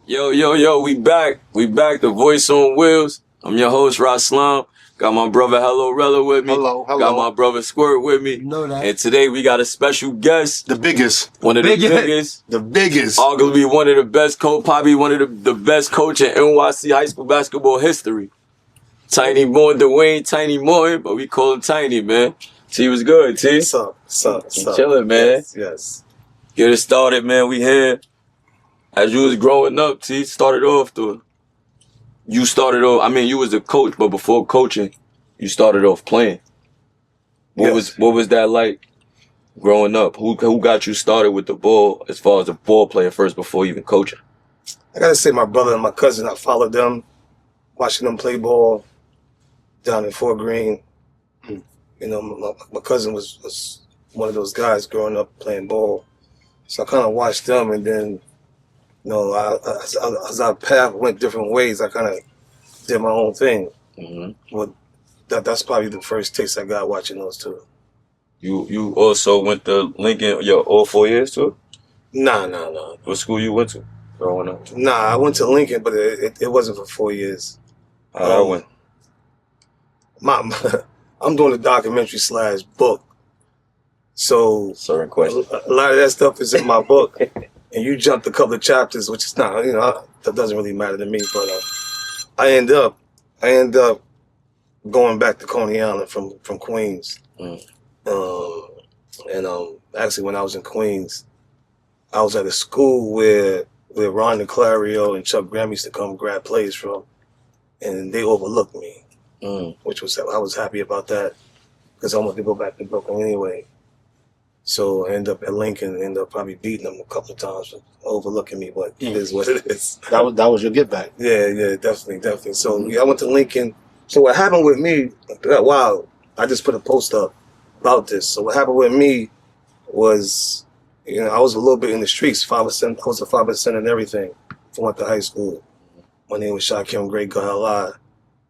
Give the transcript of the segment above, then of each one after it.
Yo, we back. We back, the voice on wheels. I'm your host, Raslam. Got my brother Hello Rella with me. Hello. Got my brother Squirt with me. You know that. And today we got a special guest. The biggest. One of the biggest. The biggest. Arguably one of the best probably one of the best coach in NYC high school basketball history. Tiny Morton, Dwayne Tiny Morton, but we call him Tiny, man. T was good, T. What's up? Chilling, man. Yes. Get it started, man. We here. As you was growing up, T, started off though. You started off, I mean, you was a coach, but before coaching, you started off playing. What was that like growing up? Who got you started with the ball as far as a ball player first before even coaching? I gotta say my brother and my cousin, I followed them, watching them play ball down in Fort Greene. You know, my cousin was one of those guys growing up playing ball. So I kind of watched them, and then, you know, as our path went different ways, I kind of did my own thing. Mm-hmm. Well, that's probably the first taste I got watching those two. You also went to Lincoln all 4 years too? Nah. What school you went to growing up? Nah, I went to Lincoln, but it wasn't for 4 years. I went. I'm doing a documentary / book. So Certain question. a lot of that stuff is in my book. And you jumped a couple of chapters, which is not, you know, that doesn't really matter to me. But I end up going back to Coney Island from Queens. Actually, when I was in Queens, I was at a school where Ron DeClario and Chuck Graham used to come grab plays from, and they overlooked me, which was, I was happy about that because I wanted to go back to Brooklyn anyway. So I ended up at Lincoln and ended up probably beating them a couple of times for overlooking me, but it is what it is. That was your get back. Yeah, definitely. So I went to Lincoln. So what happened with me, wow, I just put a post up about this. So what happened with me was, you know, I was a little bit in the streets, 5%, close to 5% and everything. I went to high school. My name was Shakim Great Gahala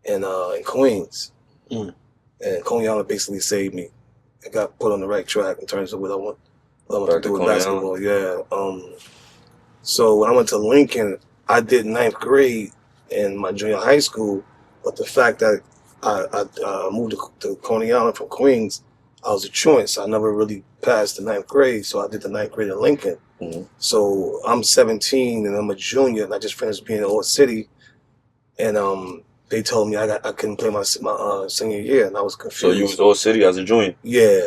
in Queens. And Coney Island basically saved me. I got put on the right track in terms of what I want to do with basketball. Yeah. So when I went to Lincoln, I did 9th grade in my junior high school, but the fact that I moved to Coney Island from Queens, I was a truant, so I never really passed the 9th grade. So I did the 9th grade in Lincoln. So I'm 17 and I'm a junior, and I just finished being in Old City, and they told me I couldn't play my senior year, and I was confused. So you was Old City as a junior? Yeah.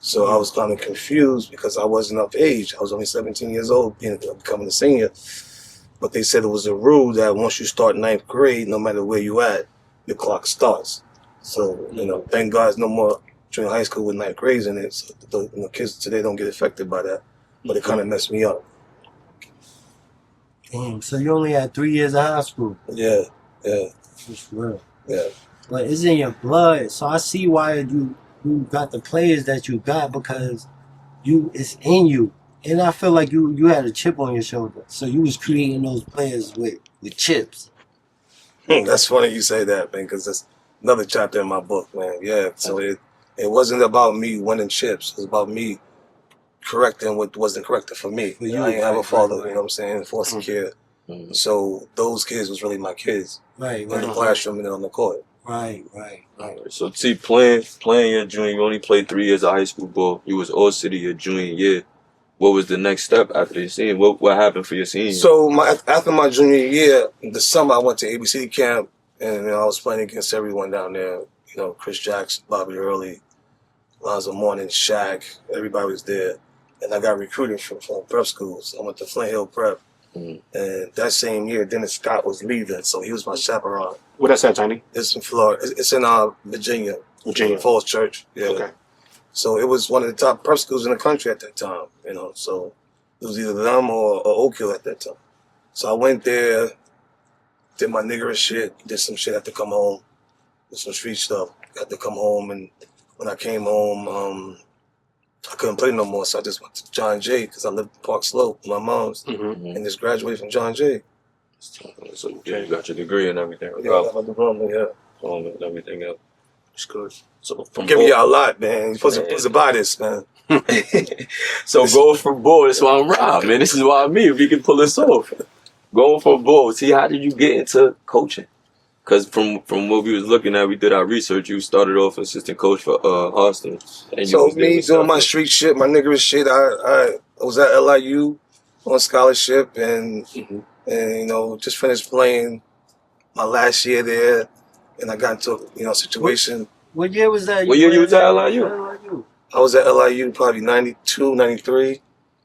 So I was kind of confused because I wasn't of age. I was only 17 years old, becoming a senior. But they said it was a rule that once you start 9th grade, no matter where you at, your clock starts. So, you know, thank God it's no more junior high school with 9th grades in it. So the kids today don't get affected by that. But it kind of messed me up. Damn, so you only had 3 years of high school? Yeah. It's real. Yeah. But it's in your blood, so I see why you got the players that you got, because it's in you. And I feel like you had a chip on your shoulder. So you was creating those players with chips. That's funny you say that, man, because that's another chapter in my book, man. Yeah. So it wasn't about me winning chips. It was about me correcting what wasn't corrected for me. I didn't have a father, you know what I'm saying, foster care. So those kids was really my kids. Right. In the classroom and on the court. Right. So T, playing your junior, you only played 3 years of high school ball. You was All City your junior year. What was the next step after your senior? What happened for your senior? So after my junior year, the summer I went to ABC camp, and I was playing against everyone down there. You know, Chris Jackson, Bobby Rivarly, Lonzo Mourning, Shaq, everybody was there. And I got recruited from prep schools. I went to Flint Hill Prep. And that same year, Dennis Scott was leaving, so he was my chaperone. What that's at, Tiny? It's in Florida. It's in Virginia. Falls Church. Yeah. Okay. So it was one of the top prep schools in the country at that time, you know. So it was either them or Oak Hill at that time. So I went there, did my niggerish shit, did some shit, had to come home, did some street stuff. Had to come home, and when I came home, I couldn't play no more, so I just went to John Jay because I lived in Park Slope with my mom's, and just graduated from John Jay. So you got your degree and everything. Yeah, I got my diploma, yeah. And everything else. It's good. So I'm giving y'all a lot, man. You're supposed to buy this, man. So going from ball, that's why I'm Rob, man. This is why I'm me, if we can pull this off. going from ball, see, how did you get into coaching? Because from what we was looking at, we did our research. You started off assistant coach for Austin. And So you was me doing my street shit, my niggerish shit. I was at LIU on scholarship and you know just finished playing my last year there, and I got into a situation. What year was that? What year you was at LIU? I was at LIU probably 92, 93.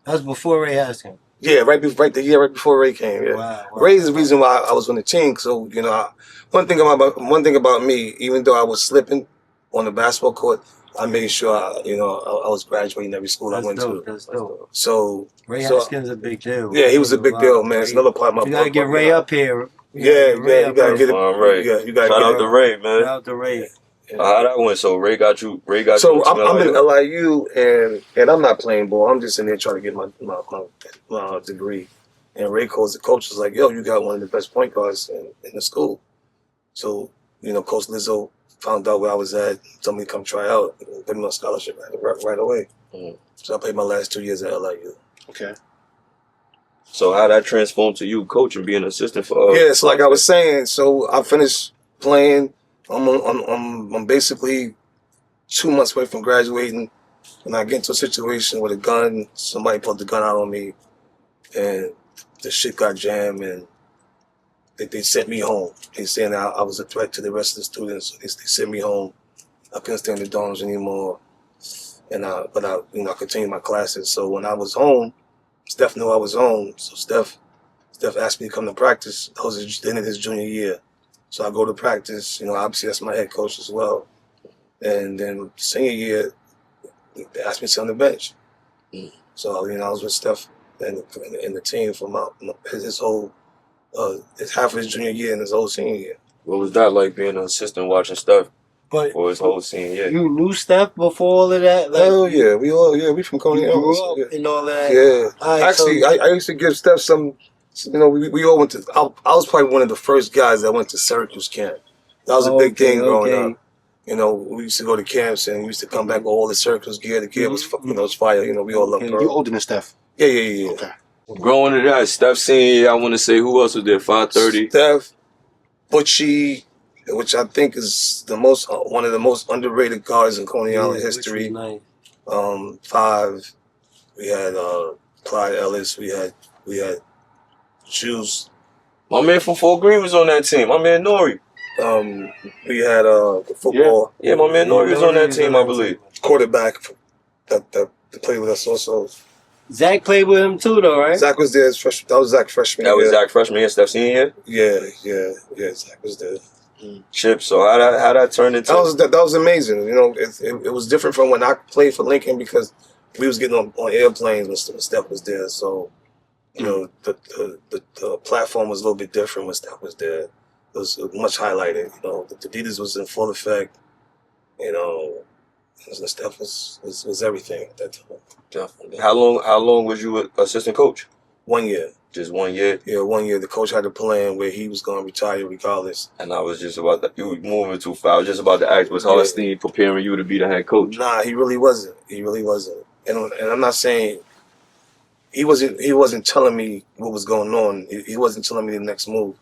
That was before Ray Haskins. Yeah, right the year right before Ray came. Yeah, Wow. Ray is the reason why I was on the team. So you know, one thing about me, even though I was slipping on the basketball court, I made sure I was graduating every school I went to. That's dope. So Ray Haskins is a big deal. Yeah, he was a big deal, man. It's another part of my. You gotta get Ray up here. You gotta get it. Ray. Yeah, you gotta Shout out to Ray, man. Shout out to Ray. How that went? So Ray got you. So I'm in LIU and I'm not playing ball. I'm just in there trying to get my degree. And Ray calls the coach. Was like, "Yo, you got one of the best point guards in the school." So Coach Lizzo found out where I was at. Told me to come try out. Put me on scholarship right away. So I played my last 2 years at LIU. Okay. So how that transformed to you coaching, being an assistant for? Yeah, so like I was saying, so I finished playing. I'm basically 2 months away from graduating, and I get into a situation with a gun. Somebody pulled the gun out on me, and the shit got jammed, and they sent me home. They saying I was a threat to the rest of the students. So they sent me home. I couldn't stay in the dorms anymore, and but I continued my classes. So when I was home, Steph knew I was home. So Steph asked me to come to practice. That was the end of his junior year. So I go to practice, obviously that's my head coach as well. And then senior year, they asked me to sit on the bench. So, I was with Steph and the team for his whole, half of his junior year and his whole senior year. What was that like being an assistant watching Steph But for his whole senior year? you knew Steph before all of that? Like, Oh yeah, we from Coney you grew Island. up and all that? Yeah. All right, Actually, so- I used to give Steph some, we all went to, I was probably one of the first guys that went to Syracuse camp. That was a big thing growing up. We used to go to camps and we used to come back with all the Syracuse gear. The gear was, was fire. We all loved her. You older than Steph. Yeah. Okay. Growing to that, Steph senior year, I want to say, who else was there? 530. Steph, Butchie, which I think is one of the most underrated guards in Coney Island history. Which was nice. 5. We had Clyde Ellis. We had Juice. My man from Fort Greene was on that team. My man Nori. We had the football. Yeah, my man Nori was on that team, I believe. Quarterback that played with us also. Zach played with him too, though, right? Zach was there as freshman. That was Zach freshman. That was year. Zach freshman year, Steph senior year. Yeah. Zach was there. Chip. So how that turned into? That was amazing. It was different from when I played for Lincoln because we was getting on airplanes when Steph was there. So the platform was a little bit different when Steph was there. It was much highlighted. The Adidas was in full effect. Steph was everything at that time. Definitely. How long was you assistant coach? 1 year. Just 1 year. Yeah, 1 year. The coach had a plan where he was going to retire regardless. And I was just about to, you were moving too far. I was just about to ask, was Holstein preparing you to be the head coach? Nah, he really wasn't. And I'm not saying he wasn't telling me what was going on. He wasn't telling me the next move.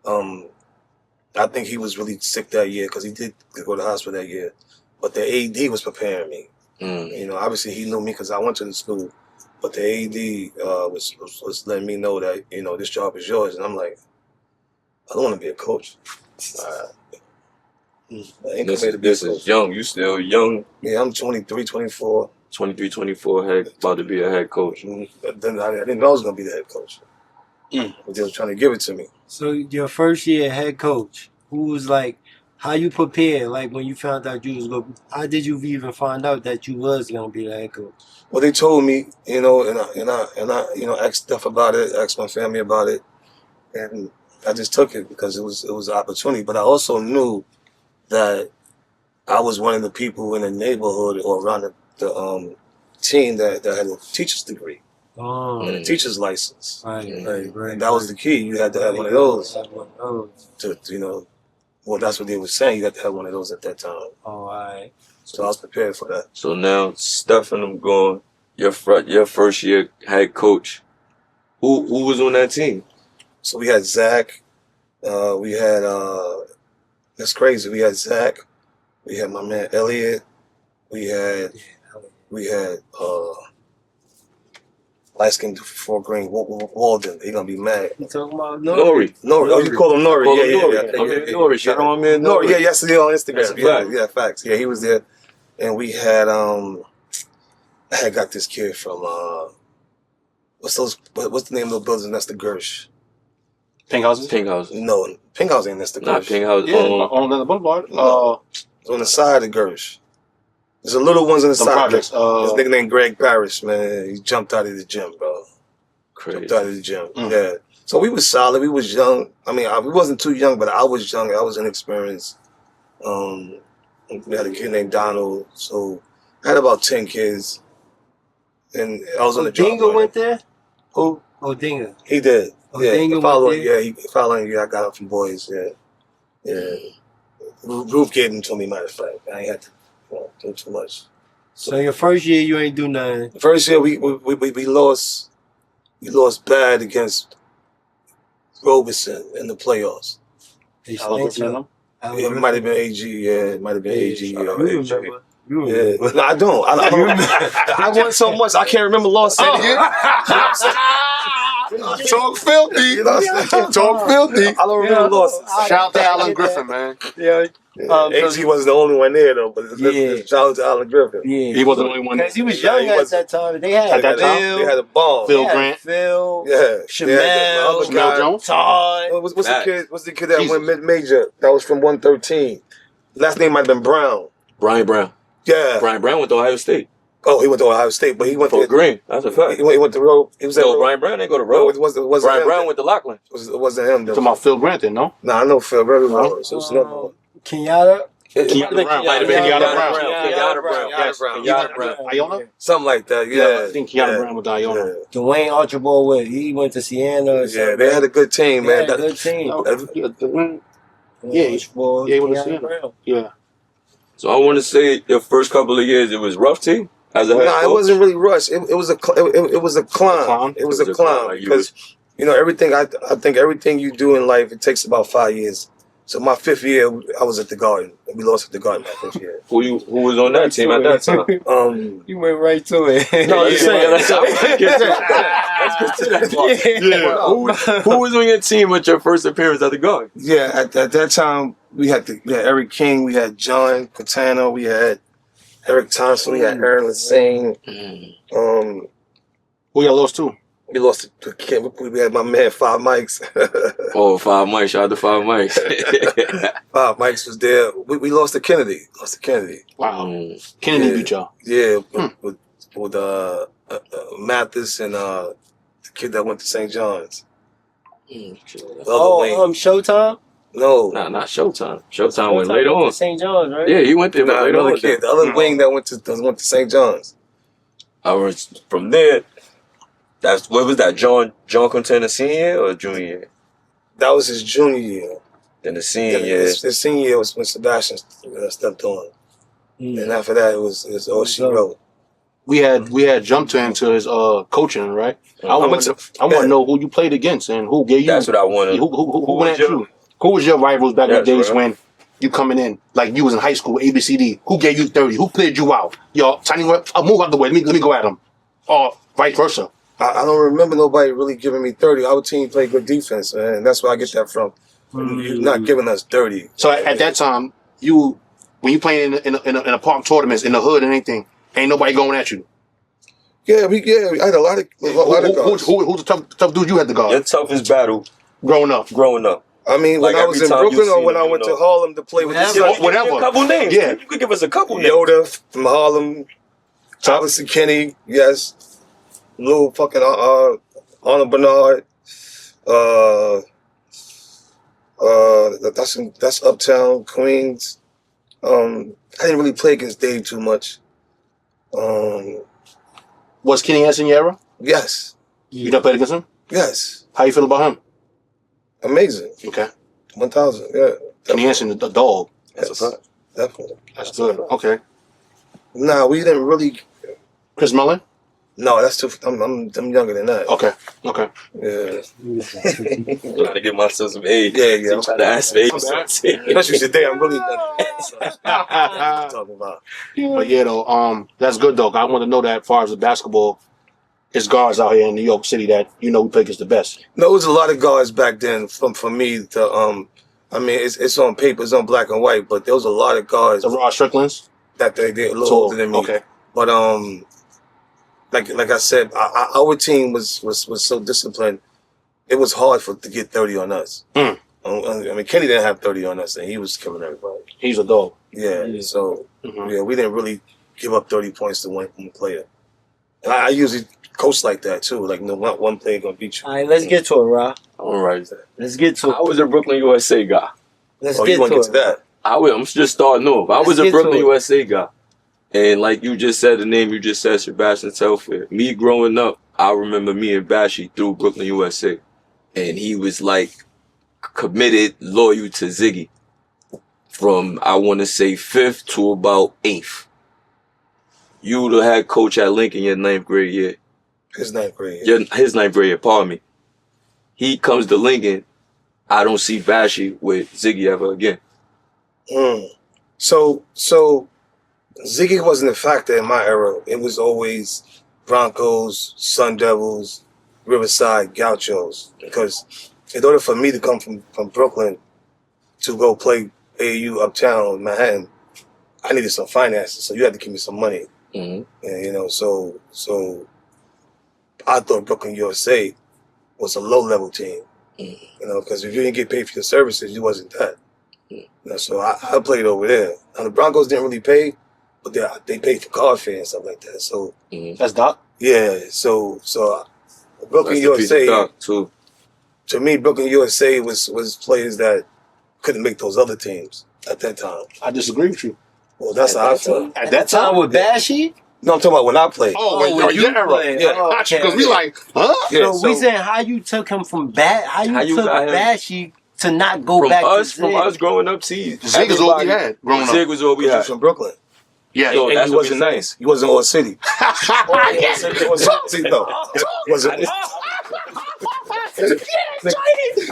I think he was really sick that year because he did go to the hospital that year. But the AD was preparing me. Obviously he knew me because I went to the school. But the AD was letting me know that, this job is yours. And I'm like, I don't want to be a coach. This is young. You still young. Yeah, I'm 23, 24. 23, 24, about to be a head coach. Then I didn't know I was going to be the head coach. But they was trying to give it to me. So your first year head coach, who was like, how you prepared? Like when you found out you was going, how did you even find out that you was going to be the head coach? Well, they told me, and I asked stuff about it, asked my family about it, and I just took it because it was an opportunity. But I also knew that I was one of the people in the neighborhood or around the team that had a teacher's degree and a teacher's license. Right. And that was the key. You had to have one of those. Well, that's what they were saying. You had to have one of those at that time. Oh, all right. So I was prepared for that. So now, Steph and them going, your first year head coach, who was on that team? So we had Zach. We had that's crazy. We had Zach. We had my man Elliot. We had light skinned for green Walden. He gonna be mad. You talking about Nori. Oh, you call him Nori? Call him Yeah. Nori. Nori. Shout out my man Nori. Nori. Yeah, yesterday on Instagram. That's Yeah, facts. Yeah, he was there, and we had I had got this kid from what's the name of the building? That's the Gersh. Pink houses? Pink House. No, Pink House ain't that's the Not Gersh. Pink House. Yeah, on the boulevard. It's on the side of Gersh. There's a little ones on the Some side. projects. This nigga named Greg Parrish, man. He jumped out of the gym, bro. Crazy. Jumped out of the gym. Yeah. So we was solid. We was young. I mean, we wasn't too young, but I was young. I was inexperienced. We had a kid named Donald. So I had about 10 kids. And I was on the job. Dingo went there? Who? Oh, Dingo. He did. Yeah. Dingo The following, went there? following year I got up from boys. Yeah. Roof gave him to me, matter of fact. I ain't had to do too much. So your first year, you ain't do nothing. The first year we lost. We lost bad against Roberson in the playoffs. They I love spanked you. Yeah, it might have been AG. Yeah, it might have been AG. You Yeah, remember. You yeah. remember. No, I don't. I won so much. I can't remember lost any. Talk filthy. You know what I'm saying? Talk filthy. I don't remember losses. Shout out to Alan Griffin, man. Yeah. AG wasn't the only one there though, but Yeah. shout out to Alan Griffin. Yeah. He wasn't the only one. Because he was Yeah, young he at wasn't. that time. They had At that time, Phil. They had a bomb. Phil they had Grant. Phil. Yeah. Shamel. They had the other Shamel guy. Jones. Todd. What's the Facts. kid? What's the kid that Jesus. went mid-major? That was from 113. Last name might have been Brown. Brian Brown. Yeah. Brian Brown went to Ohio State. Oh, he went to Ohio State, but he went For to Green. That's a fact. he went to Road. He was at No, Road. Brian Brown didn't go to No, Road. it wasn't Brian him. Brown went to Lockland. It wasn't him. Talking about Phil Grant, then, no? Nah, I know Phil very well. So it's another one. Kenyatta. Kenyatta Brown. Might have been Kenyatta Brown. Kenyatta Brown. Yes. Kenyatta Brown. Iona? Something like that. Yeah, Yeah. I think Kenyatta Brown with Iona. Dwayne Archibald went. He went to Siena. Or Yeah, something. they had a good team, They man. had a good team. Yeah, Archibald, he went to Kenyatta Siena. Brown. Yeah. So I want to say your first couple of years, it was rough team as a head Nah, it coach? wasn't really rushed. It was a climb. It was a climb Like you because everything. I think everything you do in life, it takes about 5 years. So my 5th year, I was at the Garden. We lost at the Garden my 5th year. Who was on that team at that time? You went right to it. No, I'm just saying. Let's get to that part. Yeah. Who was on your team at your first appearance at the Garden? Yeah, at that time we had Eric King, we had John Catano, we had Eric Thompson, we had Aaron Lassane. Who y'all lost to? We lost to Kim. We had my man Five Mics. Oh, 5 Mics. Shout out to 5 Mics. 5 Mics was there. We lost to Kennedy. Wow. Kennedy Yeah. beat y'all. Yeah, with Mathis and the kid that went to St. John's. The other Wayne. Showtime? No. Nah, not Showtime. Showtime went later on. St. John's, right? Yeah, he went there Nah, later another on. kid. The other wing that went to St. John's. I was from there. What was that? John Contender senior year or junior year? That was his junior year. Then the senior Then year. his senior year was when Sebastian stepped on. And after that, it was all she wrote. We had jumped into his coaching, right? I want to know who you played against and who gave you. That's what I wanted. Who went at you? Who was your rivals back in the days when you coming in like you was in high school, ABCD? Who gave you 30? Who played you out? Yo, Tiny Morton, I'll move out the way. Let me go at him. Or vice versa. I don't remember nobody really giving me 30. Our team played good defense, man. And that's where I get that from. You're not giving us 30. So at that time, when you playing in a park tournaments in the hood and anything, ain't nobody going at you. Yeah, I had a lot of guards. Who's the tough dude you had to guard? Your toughest battle growing up. I mean, when Like I was in every time Brooklyn you or see when them, I went you know. to Harlem to play with the Suns. Whatever. A couple names. Yeah. You could give us a couple names. Yoda from Harlem, Thomas Kenny, yes. Lou fucking Arnold Bernard. That's Uptown, Queens. I didn't really play against Dave too much. Was Kenny Hansen your era? Yes. You done played against him? Yes. How you feel about him? Amazing. Okay. 1,000, yeah. Kenny Hansen, the dog. That's a fact. Definitely. That's good. Okay. Nah, we didn't really. Chris Mullin? No, that's too. I'm younger than that. Okay. Yeah. I'm trying to get myself some age. Yeah. I'm trying to ask for age. Especially today, I'm really talking about. But yeah, though, that's good though. I want to know that as far as the basketball, it's guards out here in New York City that we play against the best. No, it was a lot of guards back then. For me to I mean, it's on paper, it's on black and white, but there was a lot of guards. The Rod Stricklands that they're a little older than me. Okay. But like I said, our team was so disciplined. It was hard to get 30 on us. I mean, Kenny didn't have 30 on us, and he was killing everybody. He's a dog. Yeah. So we didn't really give up 30 points to one player. And I usually coach like that too. Like, one player gonna beat you. All right, let's get to it, Rob. All right. Let's get to it. I was a Brooklyn USA guy. Let's Oh, get you want to to get to it. that? I'm just starting off. I was Let's a get Brooklyn to it. USA guy. And like you just said, the name you just said, Sebastian Telfair. Me growing up, I remember me and Bashi through Brooklyn USA. And he was like committed, loyal to Ziggy. From, I want to say, 5th to about 8th. You the head coach at Lincoln your 9th grade year. His 9th grade. Yeah. His 9th grade year, pardon me. He comes to Lincoln. I don't see Bashi with Ziggy ever again. So Ziggy wasn't a factor in my era. It was always Broncos, Sun Devils, Riverside, Gauchos. Because in order for me to come from Brooklyn to go play AAU uptown Manhattan, I needed some finances. So you had to give me some money. And so I thought Brooklyn USA was a low-level team. Because if you didn't get paid for your services, you wasn't that. So I played over there. Now the Broncos didn't really pay, but they paid for car fare and stuff like that. So that's Doc. Yeah. So Brooklyn Rest in peace to USA Doc, too. To me, Brooklyn USA was players that couldn't make those other teams at that time. I disagree with you. Well, that's how I felt. At that time with Bashi? No, I'm talking about when I played. when you played. Yeah. Because we like, huh? Yeah, So we saying how you took him from how you took got him Bashi to not go From back us, to from us growing up, see, Zig is all we had growing up. Zig was all we He had. was from Brooklyn. Yeah, So And that's he what wasn't we nice. He wasn't all city. He wasn't all city, though. Wasn't.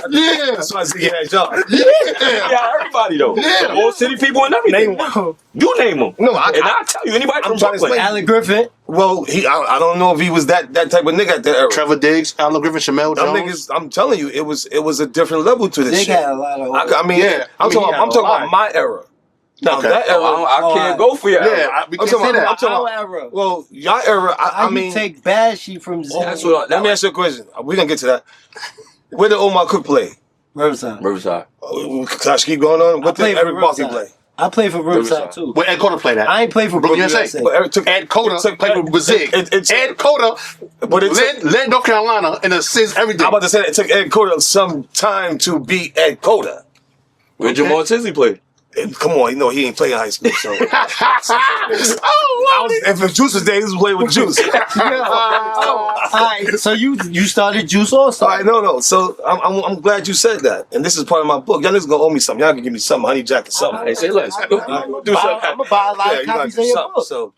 yeah. That's why Ziggy had a job. Yeah, everybody though. Yeah. All city people and everything. Name one. You name them. No, and I'll tell you, anybody I'm from trying to Brooklyn. explain. Allen Griffin. Well, I don't know if he was that type of nigga at that era. Trevor Diggs, Alan Griffin, Shamel Them Jones. niggas, I'm telling you, it was a different level to this They shit. got a lot of. I'm talking about my era. Now Okay. that era, I can't go for your era. We I'm can't talking say about- that. I'm talking Our era. well, your era. How I mean, you take Bashi from Zig? That's what let me ask you a question. We're gonna get to that. Where did Omar Cook play? Riverside. Riverside. Can I keep going on? What played did for Eric Barkley Riverside. play? I played for Riverside Riverside. too. Where Ed Cota played at? I ain't played for Brooklyn Brooklyn USA. USA. But Eric took Ed Cota played with Zig. It Ed Cota But it took, led North Carolina in assists, everything. I'm about to say it took Ed Cota some time to beat Ed Cota. Where Jamal Tinsley played. And come on, he ain't playing high school. So Oh, if Juice was there, he was playing with Juice. All right, so you started Juice also. All right, no. So I'm glad you said that, and this is part of my book. Y'all niggas gonna owe me something. Y'all can give me something, honey jack or something. I say less. I'm gonna buy a lot of you gotta copies do of your something. book.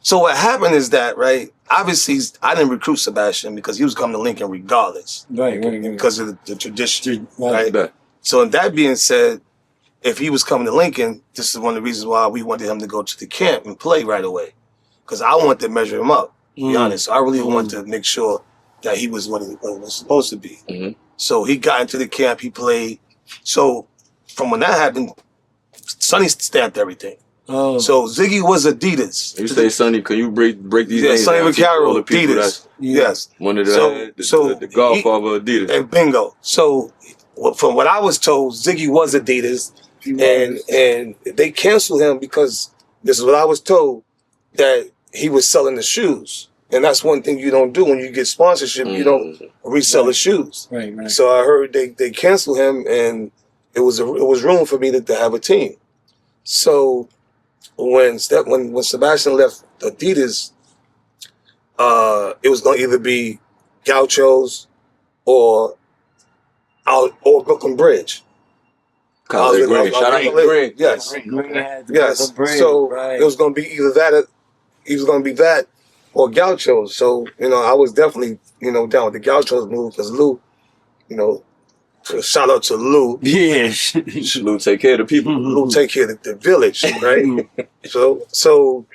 So what happened is that, right? Obviously, I didn't recruit Sebastian because he was coming to Lincoln regardless, Right. because of the tradition, Right. right? So, in that being said, if he was coming to Lincoln, this is one of the reasons why we wanted him to go to the camp and play right away, because I wanted to measure him up. To be honest, so I really wanted to make sure that he was what he was supposed to be. Mhm. So he got into the camp, he played. So from when that happened, Sonny stamped everything. Oh. So Ziggy was Adidas. You say, Sonny, can you break these Yeah, names Sonny down to all Vaccaro, the people Adidas. that's Yes. one of So the godfather of Adidas. And bingo. So from what I was told, Ziggy was Adidas, and they canceled him because this is what I was told, that he was selling the shoes, and that's one thing you don't do when you get sponsorship. You don't resell the shoes. Right. So I heard they canceled him, and it was room for me to have a team. So when Sebastian left Adidas, it was gonna either be Gauchos or Brooklyn Bridge. College Green. Shout out to Green. Yes. Green had the Yes. Brooklyn Bridge, So right. it was gonna be either that, or Gauchos. So, I was definitely, down with the Gauchos move because Lou, shout out to Lou. Yeah. Lou take care of the people. Lou take care of the village, right? So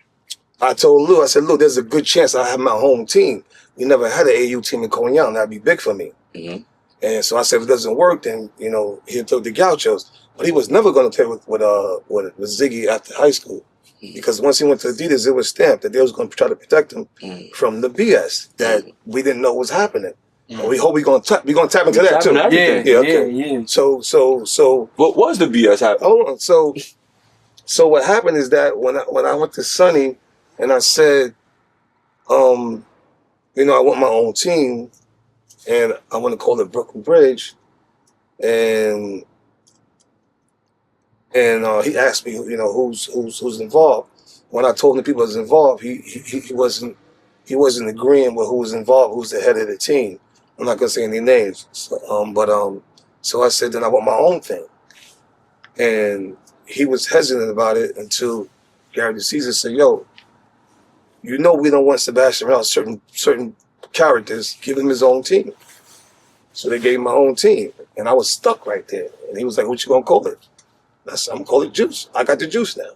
I told Lou, I said, Lou, there's a good chance I have my home team. We never had an AU team in Cognac. That'd be big for me. Mm-hmm. And so I said, if it doesn't work, then, he'll play with the Gauchos. But he was never going to play with Ziggy after high school. Because once he went to Adidas, it was stamped that they was going to try to protect him from the BS that we didn't know was happening. And we hope we're going to tap into that too. Yeah, okay. Yeah. So what was the BS happening? Hold on. So what happened is that when I went to Sonny and I said, I want my own team and I want to call it Brooklyn Bridge, and he asked me, who's involved. When I told him the people that was involved, he wasn't agreeing with who was involved, who's the head of the team. I'm not gonna say any names. So I said, then I want my own thing. And he was hesitant about it until Gary DeCesar said, yo, we don't want Sebastian around certain characters, give him his own team. So they gave him my own team. And I was stuck right there. And he was like, what you gonna call it? I said, I'm gonna call it Juice. I got the juice now.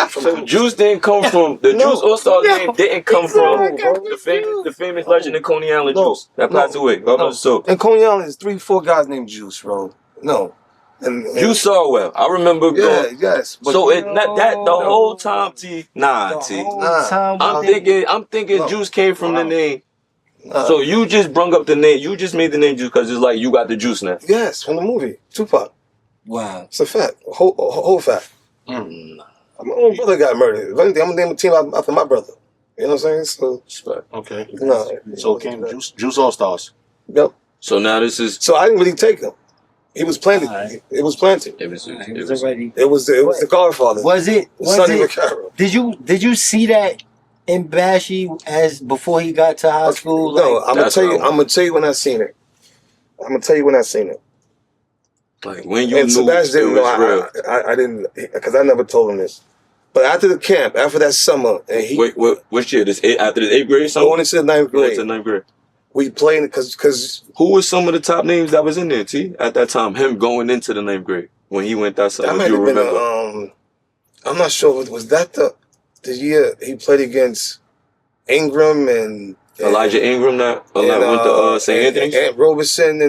So Juice didn't come from Juice All-Star name didn't come from the famous legend of Coney Island Juice that passed away. So and Coney Island is 3-4 guys named Juice, bro. No. And Juice Sarwell. I remember going. Yes. But So the whole time, T. Nah, T. I'm thinking Juice came from the name. So you just brung up the name. You just made the name Juice because it's like you got the juice now. Yes, from the movie Tupac. Wow. It's a fact. A whole fact. My own brother got murdered. If anything, I'm gonna name a team after my brother. You know what I'm saying? So okay. No. So it came Juice All Stars. Yep. So now this is. So I didn't really take him. He was planted. It was planted. It was already. It was the Godfather. Was it? Sonny Vaccaro. Did you see that in Bashy as before he got to high school? No, I'm gonna tell you when I seen it. Like when you And knew Sebastian it didn't was real. know. I didn't, because I never told him this. But after the camp, after that summer, and he Wait, which year? After the 8th grade? going into the 9th Going to grade, 9th grade. we playing because Who was some of the top names that was in there, T? At that time, him going into the 9th grade when he went that that summer. might You have been remember? I'm not sure. Was that the year he played against Ingram and Elijah Ingram that went to St. Anthony's? and Roberson,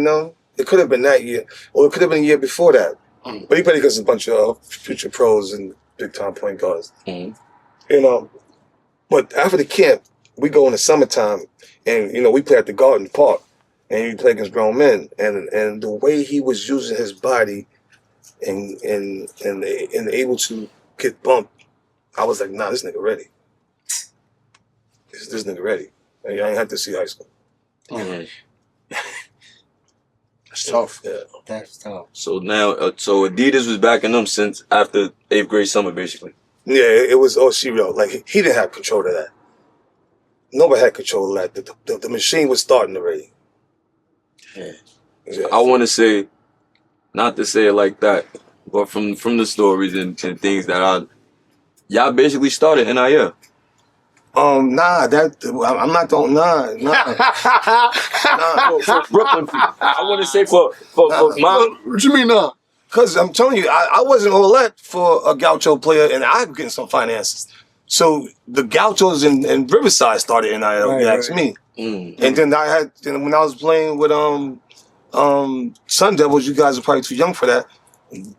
it could have been that year, or it could have been the year before that. But he played against a bunch of future pros and big time point guards. But after the camp, we go in the summertime, and we play at the Garden Park, and he play against grown men, and the way he was using his body, and able to get bumped, I was like, nah, this nigga ready. This nigga ready. And I ain't have to see high school. That's tough. Yeah. That's tough. So now, so Adidas was backing them since after 8th grade summer, basically. Yeah, it was serial. Like he didn't have control of that. Nobody had control of that. The machine was starting already. Yeah. Yeah. I want to say, not to say it like that, but from the stories and things that y'all basically started NIL. I'm not For Brooklyn, I want to say for my. What you mean now? Because I'm telling you, I wasn't all that for a Gaucho player, and I'm getting some finances. So the Gauchos in Riverside started NIL, if you ask me. And then when I was playing with Sun Devils, you guys are probably too young for that.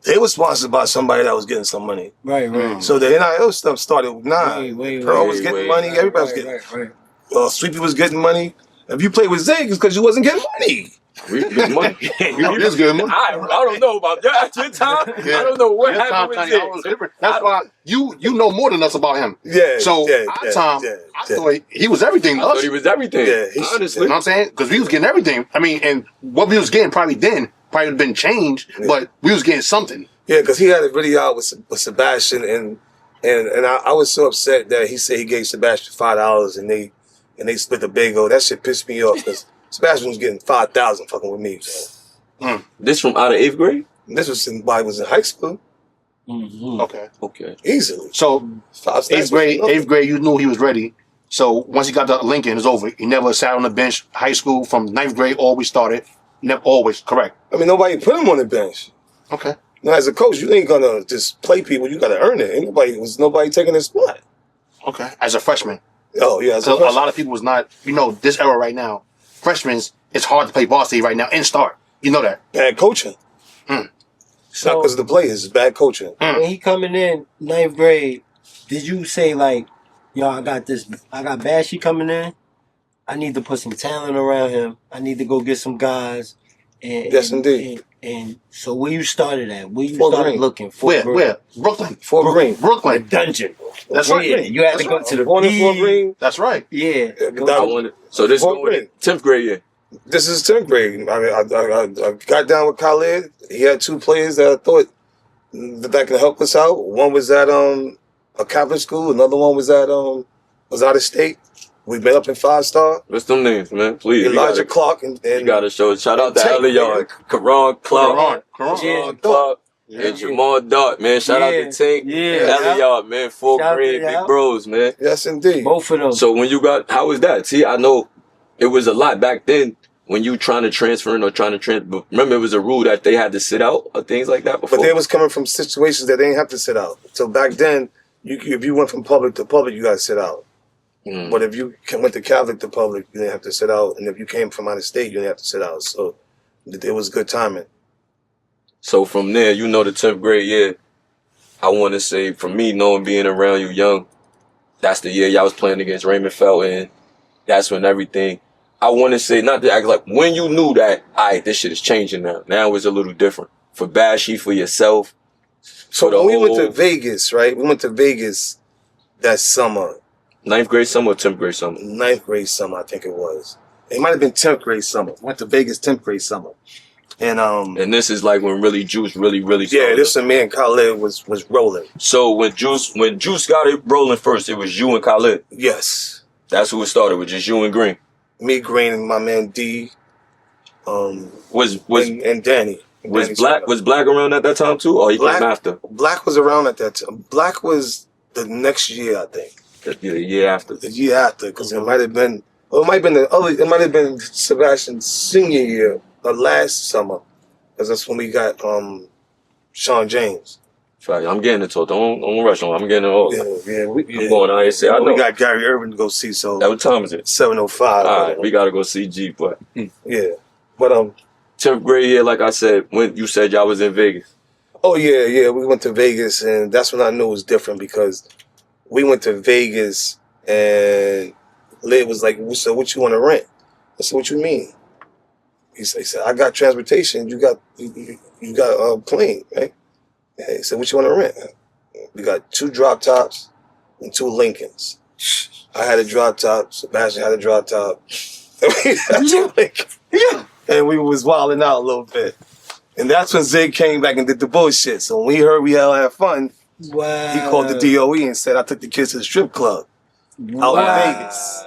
They were sponsored by somebody that was getting some money. Right. So the NIL stuff started with Pearl was getting money, everybody was getting Right. Sweepy was getting money. If you played with Zig, it's because you wasn't getting money. We get money. You just good money. I don't know about that. At your time, I don't know what happened with Zig. That's why you know more than us about him. Yeah. So our time, I thought he was everything to I us. thought he was everything. Yeah, honestly. You know what I'm saying? Because we was getting everything. I mean, and what we was getting probably would have been changed, but we was getting something. Yeah, because he had a video out with Sebastian, and I was so upset that he said he gave Sebastian $5 and they split the bagel. That shit pissed me off because Sebastian was getting $5,000 fucking with me. So. This from out of 8th grade? And this was while I was in high school. Mm-hmm. Okay. Okay. Easily. So 8th grade, you knew he was ready. So once he got to Lincoln, it's over. He never sat on the bench. High school from 9th grade, always started. Never always correct. I mean, nobody put him on the bench. Okay. Now, as a coach, you ain't gonna just play people. You gotta earn it. Ain't nobody taking his spot. Okay. As a freshman. Oh yeah, So a lot of people was not. This era right now, freshmen, it's hard to play varsity right now and start. You know that. Bad coaching. It's not because of the players. It's bad coaching. When he coming in 9th grade, did you say like, yo, I got Bashy coming in. I need to put some talent around him. I need to go get some guys. Yes, indeed. And so where you started at? Where you Fort started Greene. looking? Where? Brooklyn. Fort Greene. Brooklyn. Dungeon. That's Yeah, right. you had to That's go right. to the Born in Fort Greene. That's right. Yeah. So this Fort going Greene. 10th grade year. This is 10th grade. I got down with Khalid. He had 2 players that I thought that could help us out. One was at a Catholic school. Another one was out of state. We met up in 5-star. What's them names, man? Please. Elijah Clark and You gotta show. Shout out to Tank, Elliot, Karan Clark, Karan. Clark, Yeah. and Jamal Dart, man. Shout out to Tank, Yeah. Elliot, man. Fort Shout out Greene, to big y'all. bros, man. yes, indeed. Both of them. So when you how was that? See, I know it was a lot back then when you trying to transfer in or trying to transfer. Remember, it was a rule that they had to sit out or things like that before. But they was coming from situations that they didn't have to sit out. So back then, if you went from public to public, you got to sit out. But if you went to Catholic to public, you didn't have to sit out. And if you came from out of state, you didn't have to sit out. So it was good timing. So from there, the 10th grade year, I want to say, for me, knowing being around you young, that's the year y'all was playing against Raymond Felton. That's when everything, I want to say, not to act like, when you knew that, all right, this shit is changing now. Now it's a little different. For Bashy, for yourself. So for the when we went whole to Vegas, right? We went to Vegas that summer. 9th grade summer or 10th grade summer? 9th grade summer, I think it was. It might have been 10th grade summer. Went to Vegas 10th grade summer. And this is like when really Juice really yeah, started. this and me and Khalid was rolling. So when Juice got it rolling first, it was you and Khalid. Yes. That's who it started with, just you and Green. Me, Green, and my man D. And Danny. Was Black around at that time too, or he Black- came after? Black was around at that time. Black was the next year, I think. The year after. The year after, because it might have been, it might have been Sebastian's senior year, or last summer, because that's when we got Sean James. Fact, I'm getting into it. Don't rush on. I'm getting it all. Yeah. I'm going out here. Say I know. We got Gary Irvin to go see. So What time is it? 7:05. All right, we gotta go see G. But Yeah, but 10th grade year, like I said, when you said y'all was in Vegas. oh yeah, we went to Vegas, and that's when I knew it was different because we went to Vegas, and Lid was like, "So what you want to rent?" I said, "What you mean?" He said, "I got transportation. You got a plane, right?" He said, "What you want to rent?" We got 2 drop tops and 2 Lincolns. I had a drop top. Sebastian had a drop top. We had 2 Lincolns. And we was wilding out a little bit. And that's when Zig came back and did the bullshit. So when we heard we all had fun, Wow. he called the DOE and said, "I took the kids to the strip club out in Vegas.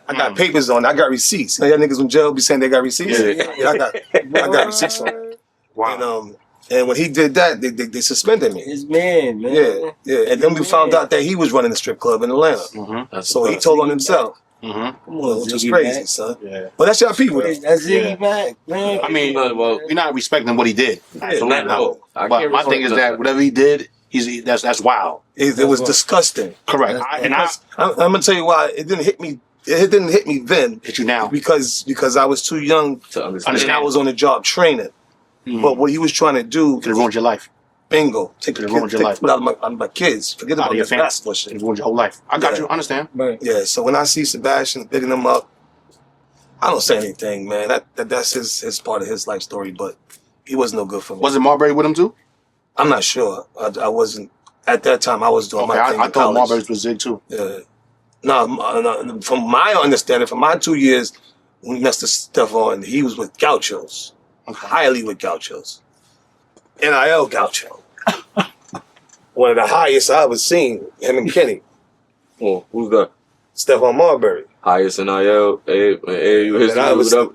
I got papers on it. I got receipts." You know, y'all niggas in jail be saying they got receipts? Yeah. I got receipts on it. Wow. And when he did that, they suspended me. His man. Yeah. And then we found out that he was running the strip club in Atlanta. Mm-hmm. So he told on himself. Mm-hmm. Come on, Which was Ziggy crazy, back. son. Yeah. But that's y'all people, though. That's Ziggy Yeah. back, man. I mean, well, you're not respecting what he did. Yeah, So no, no. I But can't my thing is respect that whatever he did, that's wild. It was disgusting. Correct. I'm gonna tell you why it didn't hit me. It didn't hit me then Hit you now. because I was too young to understand. and I was on the job training. Mm. But what he was trying to do, Could have ruined your life. bingo, take the Could've ruined your life. foot out of my kids. Forget Out about of your the family. basketball Could shit. have ruined your whole life. I got Yeah. you. I understand. Right. Yeah, so when I see Sebastian picking him up, I don't say anything, man. That's his part of his life story, but he wasn't no good for me. Was it Marbury with him too? I'm not sure. I wasn't at that time. I was doing Okay, my thing I in thought college. Marbury's was Zig too. Yeah. No, from my understanding, from my 2 years, when Mr. Stefan, he was with Gauchos, Okay. highly with Gauchos, NIL Gaucho. One of the highest I ever seen. Him and Kenny, Oh, who's that? Stefan Marbury. Highest NIL, AAU history.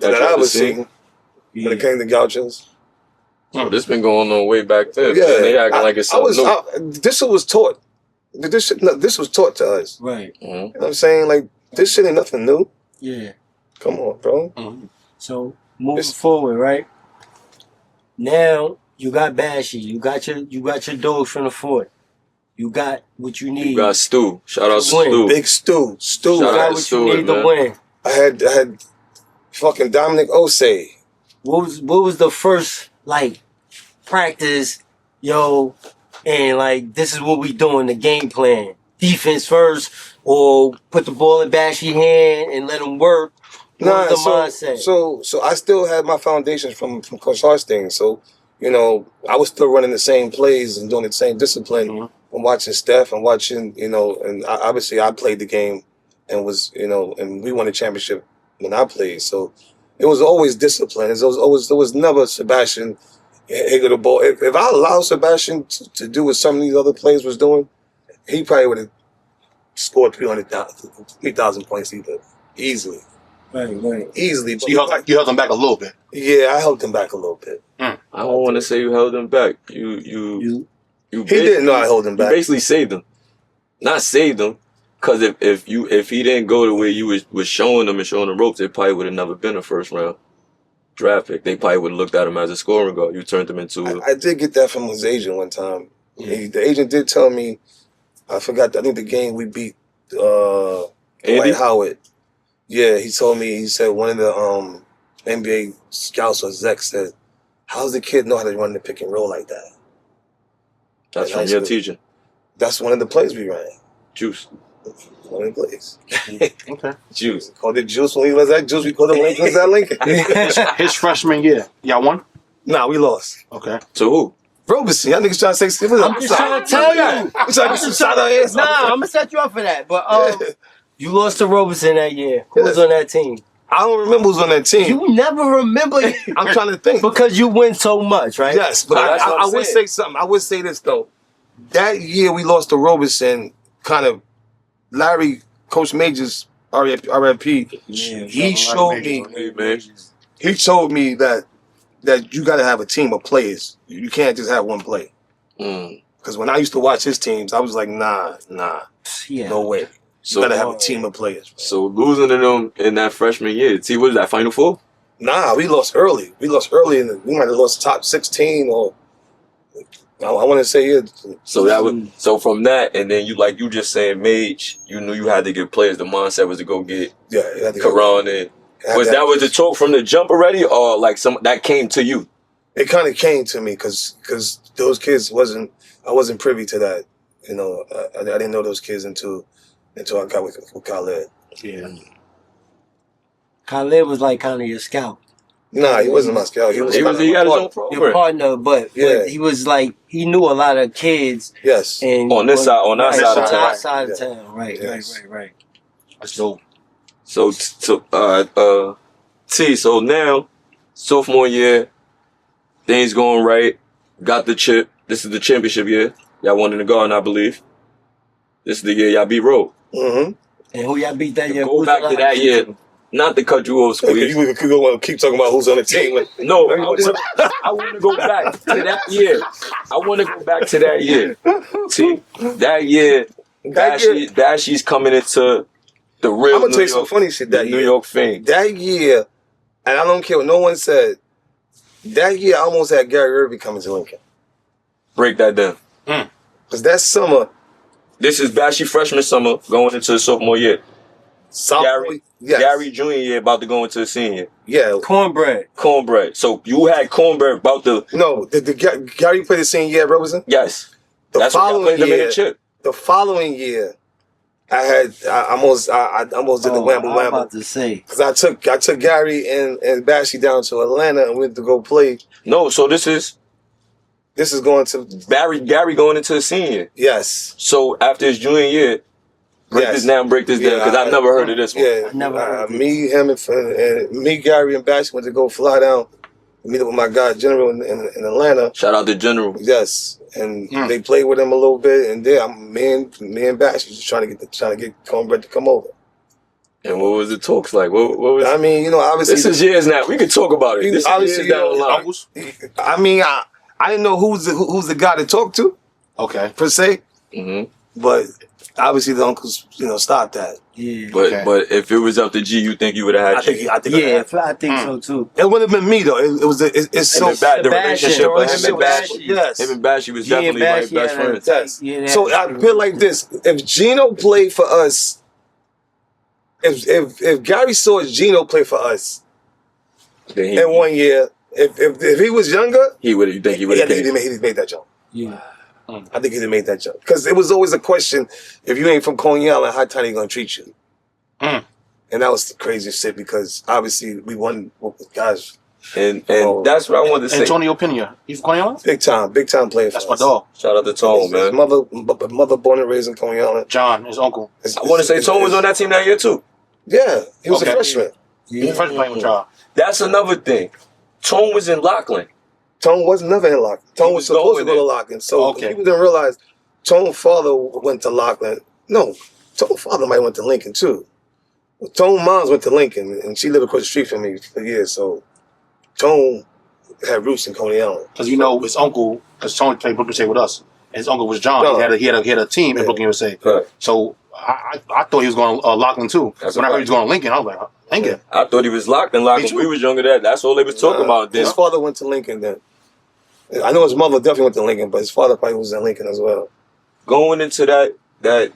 That I was seeing when it came to Gauchos. So this been going on way back then. Yeah, They acting like it's something new. this was taught. This was taught to us. Right. Mhm. You know what I'm saying? Like This shit ain't nothing new. Yeah. Come on, bro. Mhm. So moving forward, right? Now you got Bashy, you got your dogs from the fort. You got what you need. You got Stu. Shout out to To win. Stu. Big Stu. Stu. You Shout out got to what you Stewart, need man. to win. I had fucking Dominic Osei. What was the first practice, yo, and this is what we doing, the game plan. Defense first, or put the ball in Bashy hand and let him work. What was the mindset? So I still had my foundations from Coach Harstein. So, I was still running the same plays and doing the same discipline. Mhm. I'm watching Steph, I'm watching, and obviously I played the game and and we won the championship when I played. So it was always discipline. There was never Sebastian hit the ball. If I allowed Sebastian to do what some of these other players was doing, he probably would have scored 3,000 points either. Easily. Right. Easily. So you held them back a little bit. Yeah, I helped him back a little bit. I don't want to say you held him back. You He didn't know I held him You back. basically saved him. Not saved him, because if he didn't go the way you was showing him and showing the ropes, it probably would have never been a first round draft pick. They probably would have looked at him as a scoring guard. You turned him into I did get that from his agent one time. The agent did tell me, I think the game we beat Andy? Dwight Howard. Yeah, he told me, he said one of the NBA scouts or execs said, how's the kid know how to run the pick and roll like that? That's in from high your school. teaching. That's one of the plays we ran. Juice. One of the plays. Okay. Juice. Called it Juice when he was at Juice. We called it Lincoln at Lincoln. His freshman year, y'all won? Nah, we lost. Okay. To who? Roberson, y'all niggas trying to say I'm just trying to tell you. I'm trying to get some shout out here. Nah, I'm gonna set you up for that. But you lost to Roberson that year. Who was Yes. on that team? I don't remember who's on that team. You never remember I'm trying to think. because you win so much, right? Yes, but Oh, that's what I I'm would saying. say something. I would say this though. That year we lost to Roberson, kind of Larry, Coach Majors, RFP. He showed me. Hey, man. He told me that you got to have a team of players. You can't just have one play. Because when I used to watch his teams, I was like, nah, Yeah. no way. You So got to have a team of players. Bro. So losing to them in that freshman year, see, what is that, Final Four? Nah, we lost early. We might have lost top 16 or I want to say it. So that was from that, and then you just saying Mage, you knew you had to get players. The mindset was to go get Yeah, you had to go. Karan in. Was the talk from the jump already, or that came to you? It kind of came to me because those kids I wasn't privy to that. I didn't know those kids until I got with Khaled. Yeah. Khaled was kind of your scout. Nah, he wasn't my scout. He He had his own Your program. partner, but Yeah. he was he knew a lot of kids. Yes. And On this side, on that right, side of on town. that side of town. Right. Yes. That's dope. So T. So now, sophomore year, things going right. Got the chip. This is the championship year. Y'all won in the Garden, I believe. This is the year y'all beat Rowe. Mm-hmm. And who y'all beat that year? Go back to that year. Not to cut you off, Squeeze. You could go and keep talking about who's on the team. No, I want to go back to that year. I want to go back to that year. See, that year, Bashy's coming into the real I'm gonna New tell you some York, funny shit the that New year. York fame. That year, and I don't care what no one said. That year, I almost had Gary Irving coming to Lincoln Break that down. because that summer, This is Bashy freshman summer going into the sophomore year. Gary junior year about to go into the senior. Yeah. Cornbread. So you had Cornbread about to. No, Gary played the same year at Roberson? Yes. The That's what y'all following played them in year, the chip. the following year, I almost did the Wamble I'm Wamble. about to say. Because I took Gary and Bashy down to Atlanta and went to go play. No, so this is going to Gary going into the senior. yes. So after his junior year, break this down because I've never heard of this one. Yeah, I never heard of me, him, and me, Gary, and Bashy went to go fly down, meet up with my guy General in Atlanta. Shout out to General. Yes, and they played with him a little bit, and then me and Bashy just trying to get Cornbread to come over. And what was the talks like? What was? I mean, obviously This is years now. We can talk about it. This is obviously, years down the line. I mean, I didn't know who's the guy to talk to Okay. per se, Mm-hmm. but Obviously, the uncles, stopped that. Yeah. But if it was up to G, you think you would have had? I think so too. It wouldn't have been me though. It's so bad. The relationship, but him and Bashi. Yes. him and Bashi was Yeah, definitely Bashi like best had a- friends. Yes. Yeah, So I feel like this: if Gino played for us, if Gary saw Gino play for us Then in 1 year, if he was younger, he would. You think he would I have? think he'd made that jump. Yeah. I think he'd have made that jump because it was always a question: if you ain't from Coney Island, how Tiny gonna treat you? Mm. And that was the craziest shit because obviously we won, guys, And that's what I wanted to say. Antonio Pena, he's from Coney Island? big time player. That's for my us. dog. Shout out to Tone, His man. mother born and raised in Coney Island. John, his uncle. I want to say Tone was on that team that year too. Yeah, he was Okay. a freshman. He's a freshman playing with y'all. That's another thing. Tone was in Lockland. Tone was never in Lockland. Tone was supposed to go to Lockland. So Okay. people didn't realize Tone's father went to Lockland. No, Tone's father might have went to Lincoln too. But Tone's mom went to Lincoln and she lived across the street from me for years. So Tone had roots in Coney Island. Because his uncle, because Tony played Brooklyn USA with us, and his uncle was John. John. He had a team in Brooklyn USA. Right. So I thought he was going to Lockland too. That's When a I heard fact. he was going to Lincoln, I was like, Lincoln. I thought he was locked in Lockland. Me too. We was younger. That's all they was talking about. Then His father went to Lincoln then. I know his mother definitely went to Lincoln, but his father probably was in Lincoln as well. going into that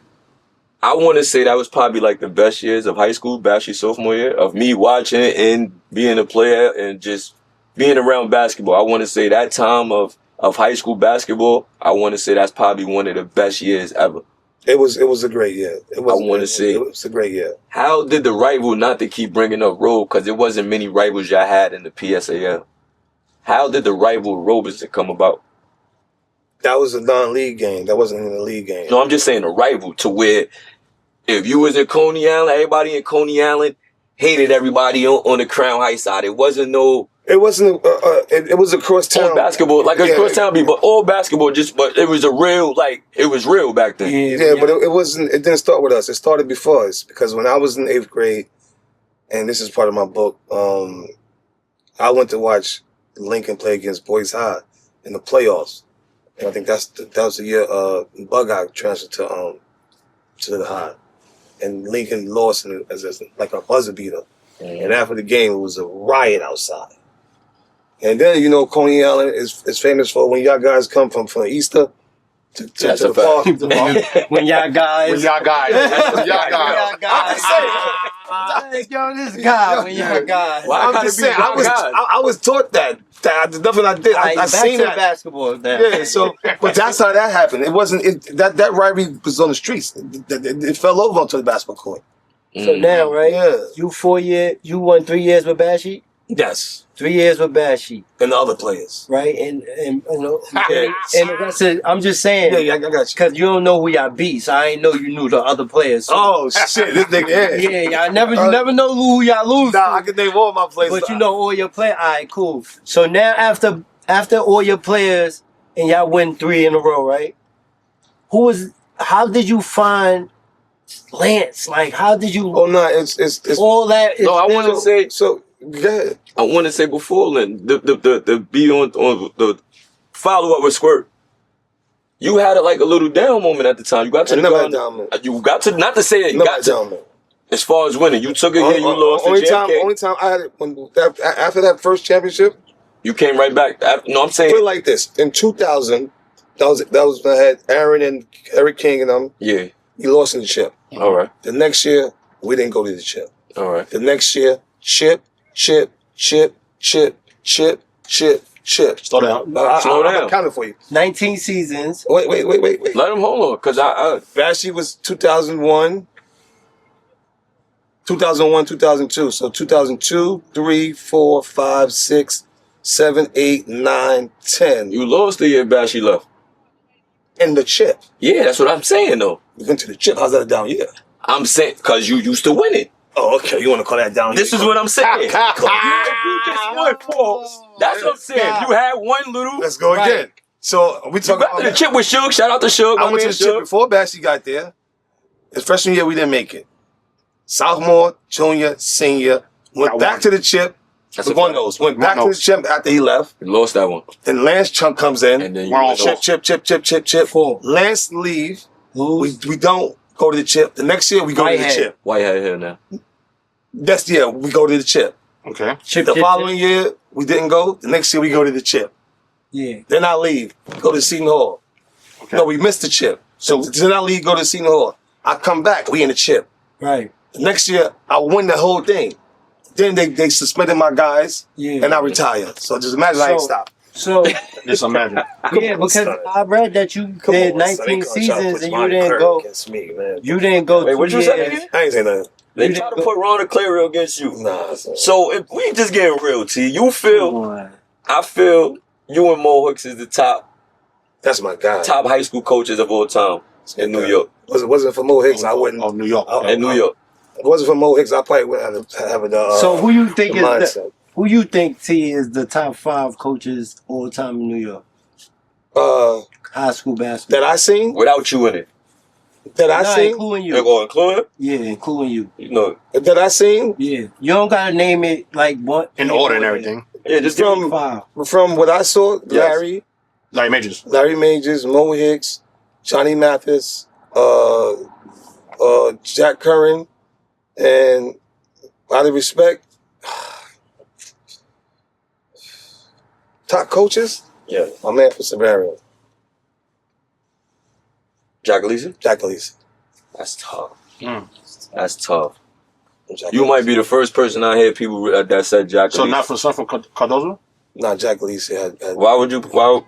I want to say that was probably like the best years of high school, Bashi sophomore year, of me watching and being a player and just being around basketball. I want to say that time of high school basketball, I want to say that's probably one of the best years ever. It was a great year. It was a great year. How did the rival, not to keep bringing up Robe, because there wasn't many rivals y'all had in the PSAL. How did the rival Roberson come about? That was a non-league game. That wasn't even a league game. No, I'm just saying a rival to where if you was in Coney Island, everybody in Coney Island hated everybody on the Crown Heights side. It wasn't no... It wasn't. It was across town. All basketball, like across town, but all basketball. But it was a real, it was real back then. Yeah, but it wasn't. It didn't start with us. It started before us because when I was in 8th grade, and this is part of my book, I went to watch Lincoln play against Boys High in the playoffs, and I think that was the year Bug Eye transferred to the High, and Lincoln lost as like a buzzer beater. And after the game, it was a riot outside. And then, Coney Island is famous for when y'all guys come from Easter to the park. When y'all guys. When y'all guys. Yo, this guy. When y'all guys. Why I'm gotta just be saying, y'all guys? I was taught that. Nothing I did. I seen that. Basketball. Yeah, so, but that's how that happened. It wasn't, that rivalry was on the streets. It fell over onto the basketball court. So now, right? Yeah. You won 3 years with Bashi? Yes. 3 years with Bashi, And the other players. right? And and Yeah. the rest of, I'm just saying, Yeah, I got you. because you don't know who y'all beat, so I ain't know you knew the other players. So, Oh, shit. This nigga, yeah, y'all you never know who y'all lose. Nah, to. I can name all my players. But you know all your players. All right, cool. So now after all your players and y'all win 3 in a row, right? How did you find Lance? Like, how did you Oh, no, it's all that? No, I want to say, so, go ahead. I want to say before Lynn, the be on the follow up with Squirt. You had a little down moment at the time. You got to I the never had ground. down moment. You got to, not to say it, you Never got had to. down moment. As far as winning, you took it here, you lost to JFK. Only time I had it after that first championship. You came right back. No, I'm saying. Put it like this: in 2000, that was when I had Aaron and Eric King and them. Yeah. We lost in the chip. All right. The next year, we didn't go to the chip. All right. The next year, chip. Slow down. Slow down. I'm counting for you. 19 seasons. Wait. Let him hold on, because I Bashi was 2001, 2002. So 2002, 3, 4, 5, 6, 7, 8, 9, 10. you lost the year Bashi left. In the chip. Yeah, that's what I'm saying though. We went to the chip. How's that a down year? I'm saying because you used to win it. Oh, okay. You want to call that down? This is what I'm saying. You just won 4. That's what I'm saying. You had one little. Let's go Right. again. So we You talking got to the chip with Suge. Shout out to Suge. I went to the chip before Bashi got there. His freshman year, we didn't make it. Sophomore, junior, senior, went back to the chip. That's We a won fact. those. Went back to the chip after he left. You lost that one. Then Lance Chunk comes in. And then you Wrong. went off. Chip. Four. Lance leave. We don't go to the chip. The next year we go to the chip. Whitehead here now. That's the year we go to the chip. Okay. The following year we didn't go. The next year we go to the chip. Yeah. Then I leave. Go to Seton Hall. Okay. No, we missed the chip. So then I leave. Go to Seton Hall. I come back. We in the chip. Right. The next year I win the whole thing. Then they suspended my guys. Yeah. And I retired. So just imagine I ain't stopped. So Just imagine. yeah, because I read that you did 19 seasons and you didn't go. Me, man. You didn't go. Wait, what you say again? I ain't saying nothing. They try to put Ron Clario against you. Nah. Son. So if we just getting real, T, you feel, I feel you and Mo Hooks is the top That's my guy. high school coaches of all time in New York. Wasn't for Mo Hicks, I wouldn't. Oh, New York. In New York. If it wasn't for Mo Hicks, I probably wouldn't have it. So who you think the is mindset. who you think T is the top 5 coaches all time in New York? High school basketball. That I seen? Without you in it. That I Nah, seen? including They're you. going to include him? Yeah, including you. You know. That I seen? Yeah, you don't gotta name it like what In order and everything. Yeah, just give me Five. From what I saw, Yes. Larry Majors. Larry Majors, Mo Hicks, Johnny Mathis, Jack Curran, and out of respect, top coaches, Yeah. my man for Severian, Jack Leeson? Jack Leeson. That's tough. Mm. That's tough. Jack You Leeson. might be the first person I hear people that said Jack So Leeson. not from Cardozo? Nah, Jack Leeson had Why would you? Why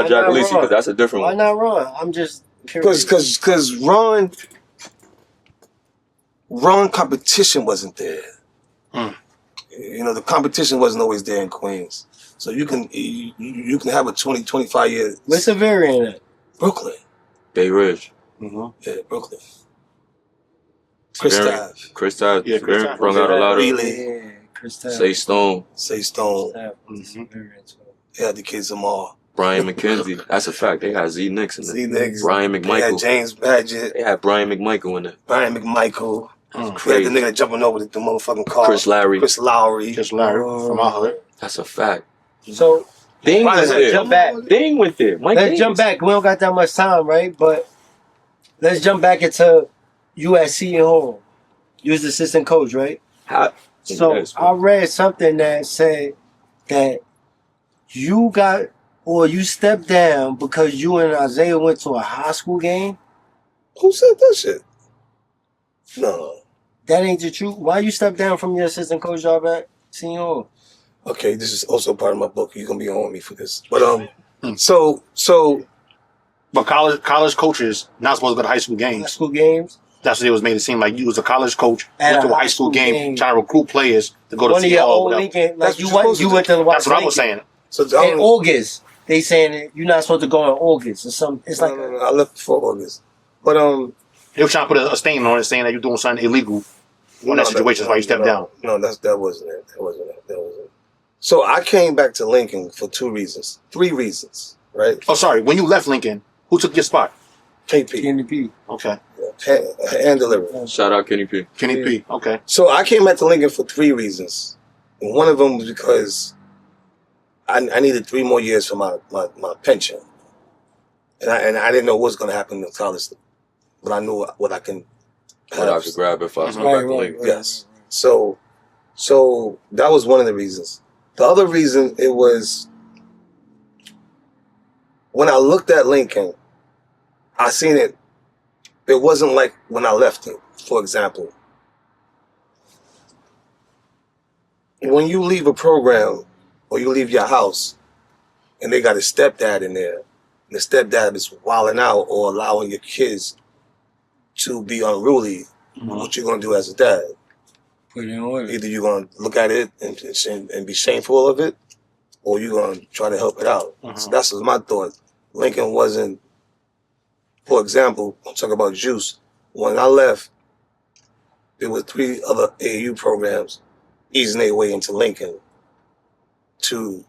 Jack not Leeson? wrong? Because that's a different Why one. not wrong? I'm just curious. because Ron competition wasn't there. Hmm. You know, the competition wasn't always there in Queens. So you can have a 20, 25 year Where's the variant at? Brooklyn. Bay Ridge. Mm-hmm. Yeah, Brooklyn. Chris Tav, Chris Tav. Yeah, Chris Tav. Brung out a lot of Really? Yeah, Chris Tav. Say Stone, Say Stone. Mm-hmm. They had the kids Jamal. Brian McKenzie. That's a fact. They had Z Nix in there. Z Nix. Brian They had McMichael. James Badgett, They had Brian McMichael in there. Brian McMichael. That's They had crazy. the nigga jumping over the motherfucking car. Chris Lowry. Chris Lowry. Just Larry from our hood. That's a fact. So Ding Why was does it there. jump back? Ding went there. Mike let's Davis. jump back. We don't got that much time, right? But let's jump back into USC and home. You was the assistant coach, right? How- So Yes, I read something that said that you got or you stepped down because you and Isaiah went to a high school game. Who said that shit? No. That ain't the truth. Why you stepped down from your assistant coach job at Seton? Okay, this is also part of my book. You're gonna be on me for this. But so But college coaches not supposed to go to high school High games. school games. That's what it was made it seem like. You was a college coach, At went a to a high high school school game, game. trying to recruit players to go to One of Seton your Hall. old whatever. Lincoln, That's like what you you're went, supposed you to went do. to watch That's what I was Lincoln. saying. so In August, they saying that you're not supposed to go in August or something. It's like no, I left before August. But They were trying to put a stain on it, saying that you're doing something illegal on that situation. That's why you stepped down. No, that wasn't it. That wasn't it. So I came back to Lincoln for 3 reasons, right? Oh, sorry. When you left Lincoln, who took your spot? KP, NDP. Okay. hand delivery. Shout out Kenny P. Kenny P. Okay. So I came back to Lincoln for 3 reasons. And one of them was because I needed 3 more years for my pension. And I didn't know what was going to happen in college, but I knew what I can What I could grab if I was Mhm. back to Lincoln. Yes. So that was one of the reasons. The other reason it was when I looked at Lincoln, I seen it. It wasn't like when I left it. For example, when you leave a program or you leave your house, and they got a stepdad in there, and the stepdad is wilding out or allowing your kids to be unruly, what you gonna do as a dad? Put it in order. Either you're gonna look at it and be shameful of it, or you're gonna try to help it out. So that's was my thought. Lincoln wasn't, for example, I'm talking about Juice. When I left, there were 3 other AAU programs easing their way into Lincoln to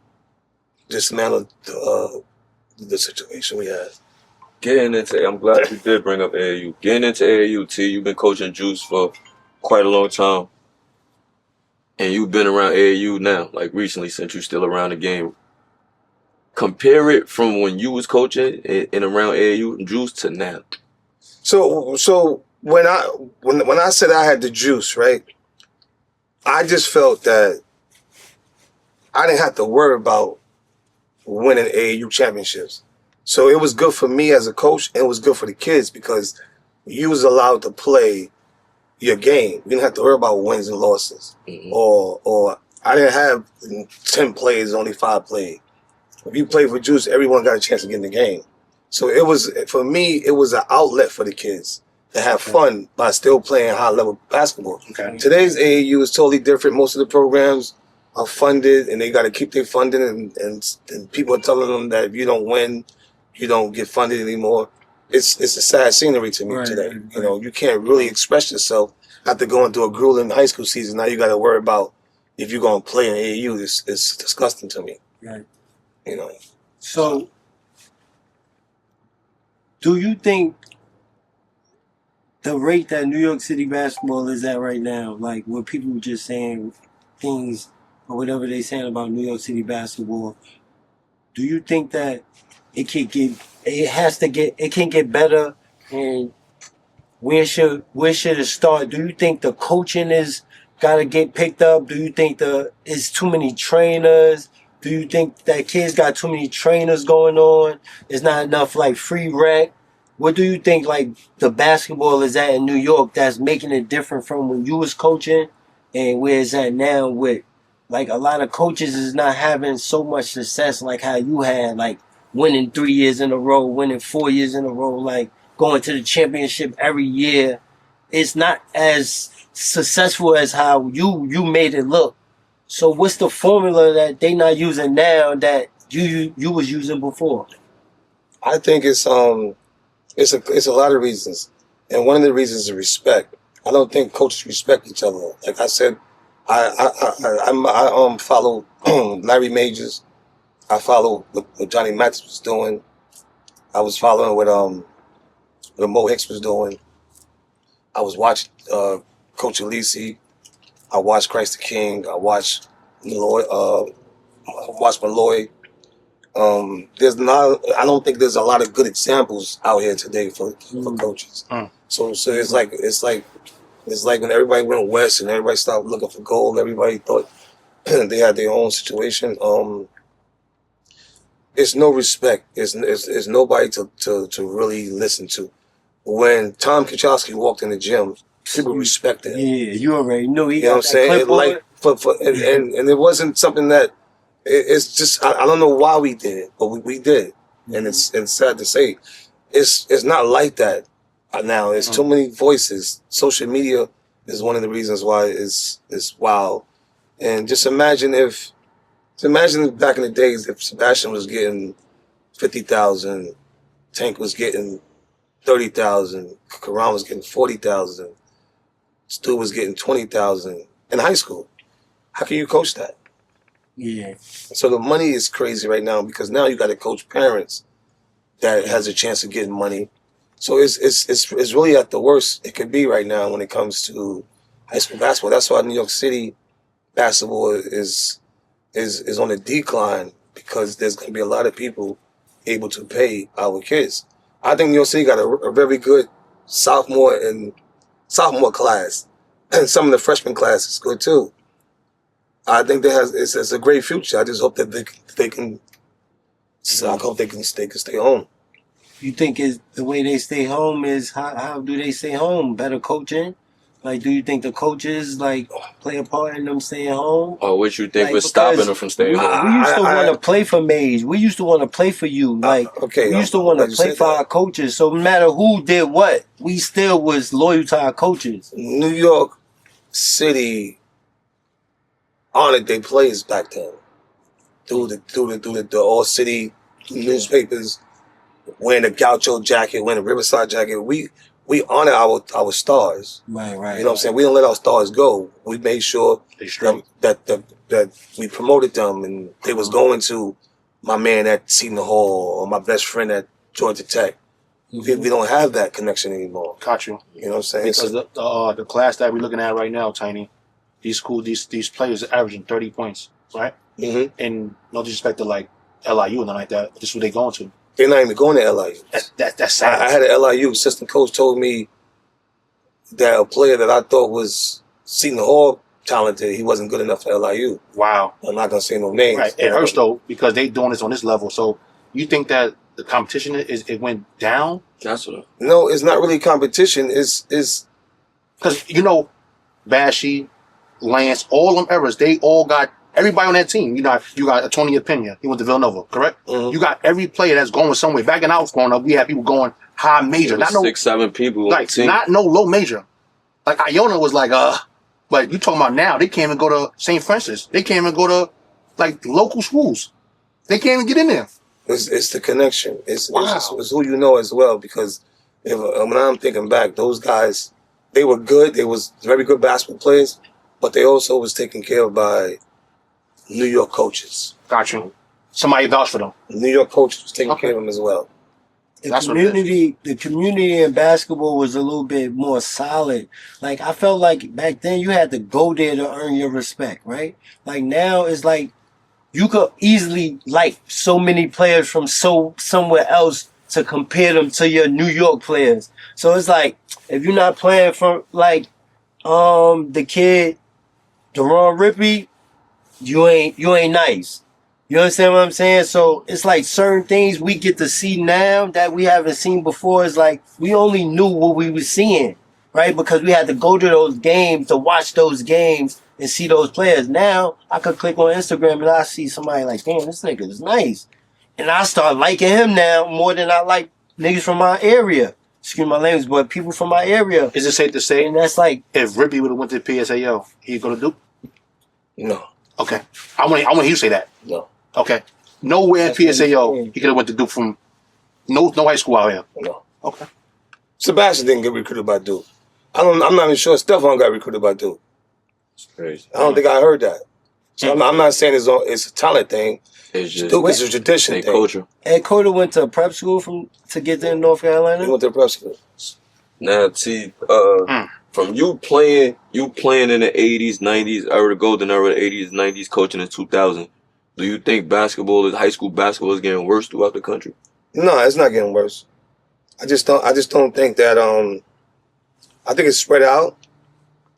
dismantle the situation we had. Getting into, I'm glad you did bring up AAU. Getting into AAU, T, you've been coaching Juice for quite a long time. And you've been around AAU now, like recently, since you're still around the game. Compare it from when you was coaching and around AAU and Juice to now. So when I said I had the juice, right? I just felt that I didn't have to worry about winning AAU championships. So it was good for me as a coach, and it was good for the kids because you was allowed to play your game. You didn't have to worry about wins and losses. Mhm. Or I didn't have 10 plays, only 5 played. If you played for Juice, everyone got a chance to get in the game. So it was, for me, it was an outlet for the kids to have fun by still playing high level basketball. Okay. Today's AAU is totally different. Most of the programs are funded and they got to keep their funding, and people are telling them that if you don't win, you don't get funded anymore. It's a sad scenery to me today. You know, you can't really express yourself after going through a grueling high school season. Now you got to worry about if you're going to play in AAU. It's disgusting to me. Right. You know. So, do you think the rate that New York City basketball is at right now, like when people just saying things or whatever they saying about New York City basketball, do you think that it can get better, and where should it start? Do you think the coaching is gotta get picked up? Do you think it's too many trainers? Do you think that kids got too many trainers going on? There's not enough like free rec. What do you think like the basketball is at in New York that's making it different from when you was coaching and where it's at now with like a lot of coaches is not having so much success like how you had, like winning 3 years in a row, winning 4 years in a row, like going to the championship every year. It's not as successful as how you made it look. So what's the formula that they not using now that you was using before? I think it's a lot of reasons, and one of the reasons is respect. I don't think coaches respect each other. Like I said, I follow Larry Majors. I follow what Johnny Mathis was doing. I was following what Mo Hicks was doing. I was watching Coach Elise. I watched Christ the King. I watched Malloy. Malloy. I don't think there's a lot of good examples out here today for coaches. So it's like when everybody went west and everybody started looking for gold. Everybody thought they had their own situation. It's no respect. It's nobody to really listen to. When Tom Kachowski walked in the gym, people respected him. Yeah, you already knew he You know what I'm saying? Like and it wasn't something that it's just I don't know why we did it, but we did, and it's sad to say, it's not like that now. There's too many voices. Social media is one of the reasons why it's wild. And just imagine back in the days if Sebastian was getting 50,000, Tank was getting 30,000, Karan was getting 40,000, Stu was getting 20,000 in high school. How can you coach that? Yeah. So the money is crazy right now because now you got to coach parents that has a chance of getting money. So it's really at the worst it could be right now when it comes to high school basketball. That's why New York City basketball is on a decline because there's going to be a lot of people able to pay our kids. I think New York City got a very good sophomore class, and some of the freshman class is good too. I think it's a great future. I just hope that they can. I hope they can stay home. You think is the way they stay home is how do they stay home? Better coaching? Like, do you think the coaches like play a part in them staying home? Or what you think Like, was stopping because them from staying home? We used to want to play for Maze. We used to want to play for you. Like, okay, we used to want to play for our coaches. So no matter who did what, we still was loyal to our coaches. New York City honored their players back then through the all city newspapers, wearing the Gaucho jacket, wearing the Riverside jacket. We honor our stars. Right. You know what I'm saying? We don't let our stars go. We made sure that we promoted them, and they was going to my man at Seton Hall or my best friend at Georgia Tech. We don't have that connection anymore. Got you. You know what I'm saying? Because the class that we're looking at right now, Tiny, these players are averaging 30 points, right? Mm-hmm. And no disrespect to like LIU and nothing like that, but this is what they going to. They're not even going to LIU. That's sad. I had an LIU assistant coach told me that a player that I thought was Seton Hall talented, he wasn't good enough for LIU. Wow. I'm not gonna say no names. Right. It hurts though because they doing this on this level. So you think that the competition it went down? That's what. No, it's not really competition. It's because Bashy, Lance, all them errors, they all got everybody on that team. You got a Tony Pena. He went to Villanova, correct? Mhm. You got every player that's going somewhere. Back in I was growing up, we had people going high major, not no 6-7 people on like the team. not no low major. Like Iona was like but you talking about now? They can't even go to St. Francis. They can't even go to like local schools. They can't even get in there. it's the connection. It's Wow. it's who you know as well. Because when I'm thinking back, those guys, they were good. They was very good basketball players, but they also was taken care of by New York coaches. Got you. Somebody vouch for them. New York coaches was taking Okay. care of them as well. That's what it is. The community in basketball was a little bit more solid. Like I felt like back then you had to go there to earn your respect, right? Like now it's like you could easily like so many players from somewhere else to compare them to your New York players. So it's like if you're not playing for like the kid Deron Rippey, you ain't nice. You understand what I'm saying? So it's like certain things we get to see now that we haven't seen before. It's like we only knew what we were seeing, right? Because we had to go to those games to watch those games and see those players. Now I could click on Instagram and I see somebody like, damn, this nigga is nice. And I start liking him now more than I like niggas from my area. Excuse my language, but people from my area. Is it safe to say And that's like, if Rippy would have went to PSAO, he'd go to Duke? No, Okay. I want you to say that. no, Okay. Nowhere in That's what I'm PSAO saying. he could have went to Duke from no high school out here. no. Okay. Sebastian didn't get recruited by Duke. I'm not even sure Stephon got recruited by Duke. It's crazy. I don't think I heard that. So I'm not saying it's a talent thing. It's just Duke is a tradition they thing. culture. Ed Cota went to prep school to get to North He Carolina. went to prep school. Now, see, from you playing in the 80s, 90s, era, the golden era, the 80s, 90s, coaching in 2000, do you think high school basketball is getting worse throughout the country? No, it's not getting worse. I just don't think that. I think it's spread out,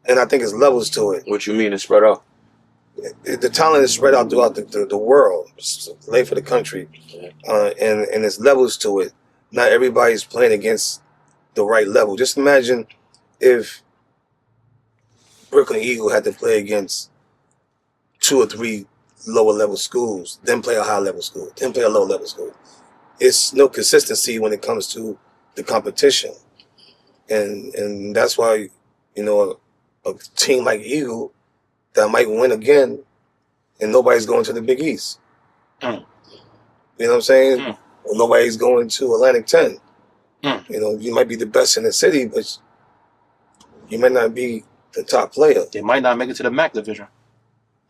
and I think it's levels to it. What you mean it's spread out? The talent is spread out throughout the world, late for the country, and there's levels to it. Not everybody's playing against the right level. Just imagine if Brooklyn Eagle had to play against 2 or 3 lower level schools, then play a high level school, then play a low level school. It's no consistency when it comes to the competition, and that's why a team like Eagle that might win again, and nobody's going to the Big East. Mm. You know what I'm saying? Mm. Or nobody's going to Atlantic 10. Mm. You might be the best in the city, but you might not be the top player. They might not make it to the MAC division.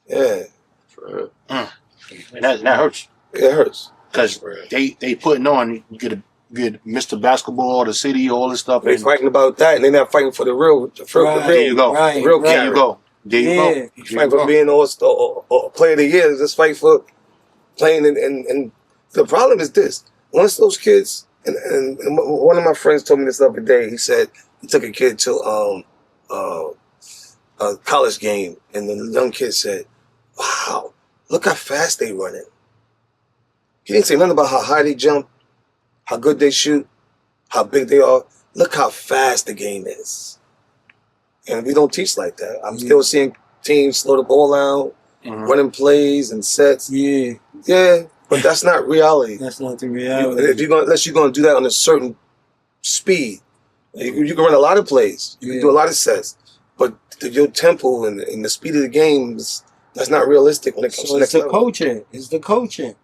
Yeah, And that hurts. it hurts. Because they putting on, you get Mr. Basketball, the city, all this stuff. They're fighting about that, and they're not fighting for the real. There you go. Right, Real right. There you go. There you Yeah. go. You fight for being or player of the year. Just fight for playing. And the problem is this: once those kids, and one of my friends told me this the other day. He said he took a kid to a college game, and the young kid said, "Wow, look how fast they running." He didn't say nothing about how high they jump, how good they shoot, how big they are. Look how fast the game is. And we don't teach like that. I'm still seeing teams slow the ball out, running plays and sets. Yeah, Yeah, but that's not reality. that's not the If reality. unless you're gonna do that on a certain speed, you can run a lot of plays. You can do a lot of sets, but your tempo and the speed of the games, that's not realistic when it comes So to it's next the level. coaching. It's the coaching.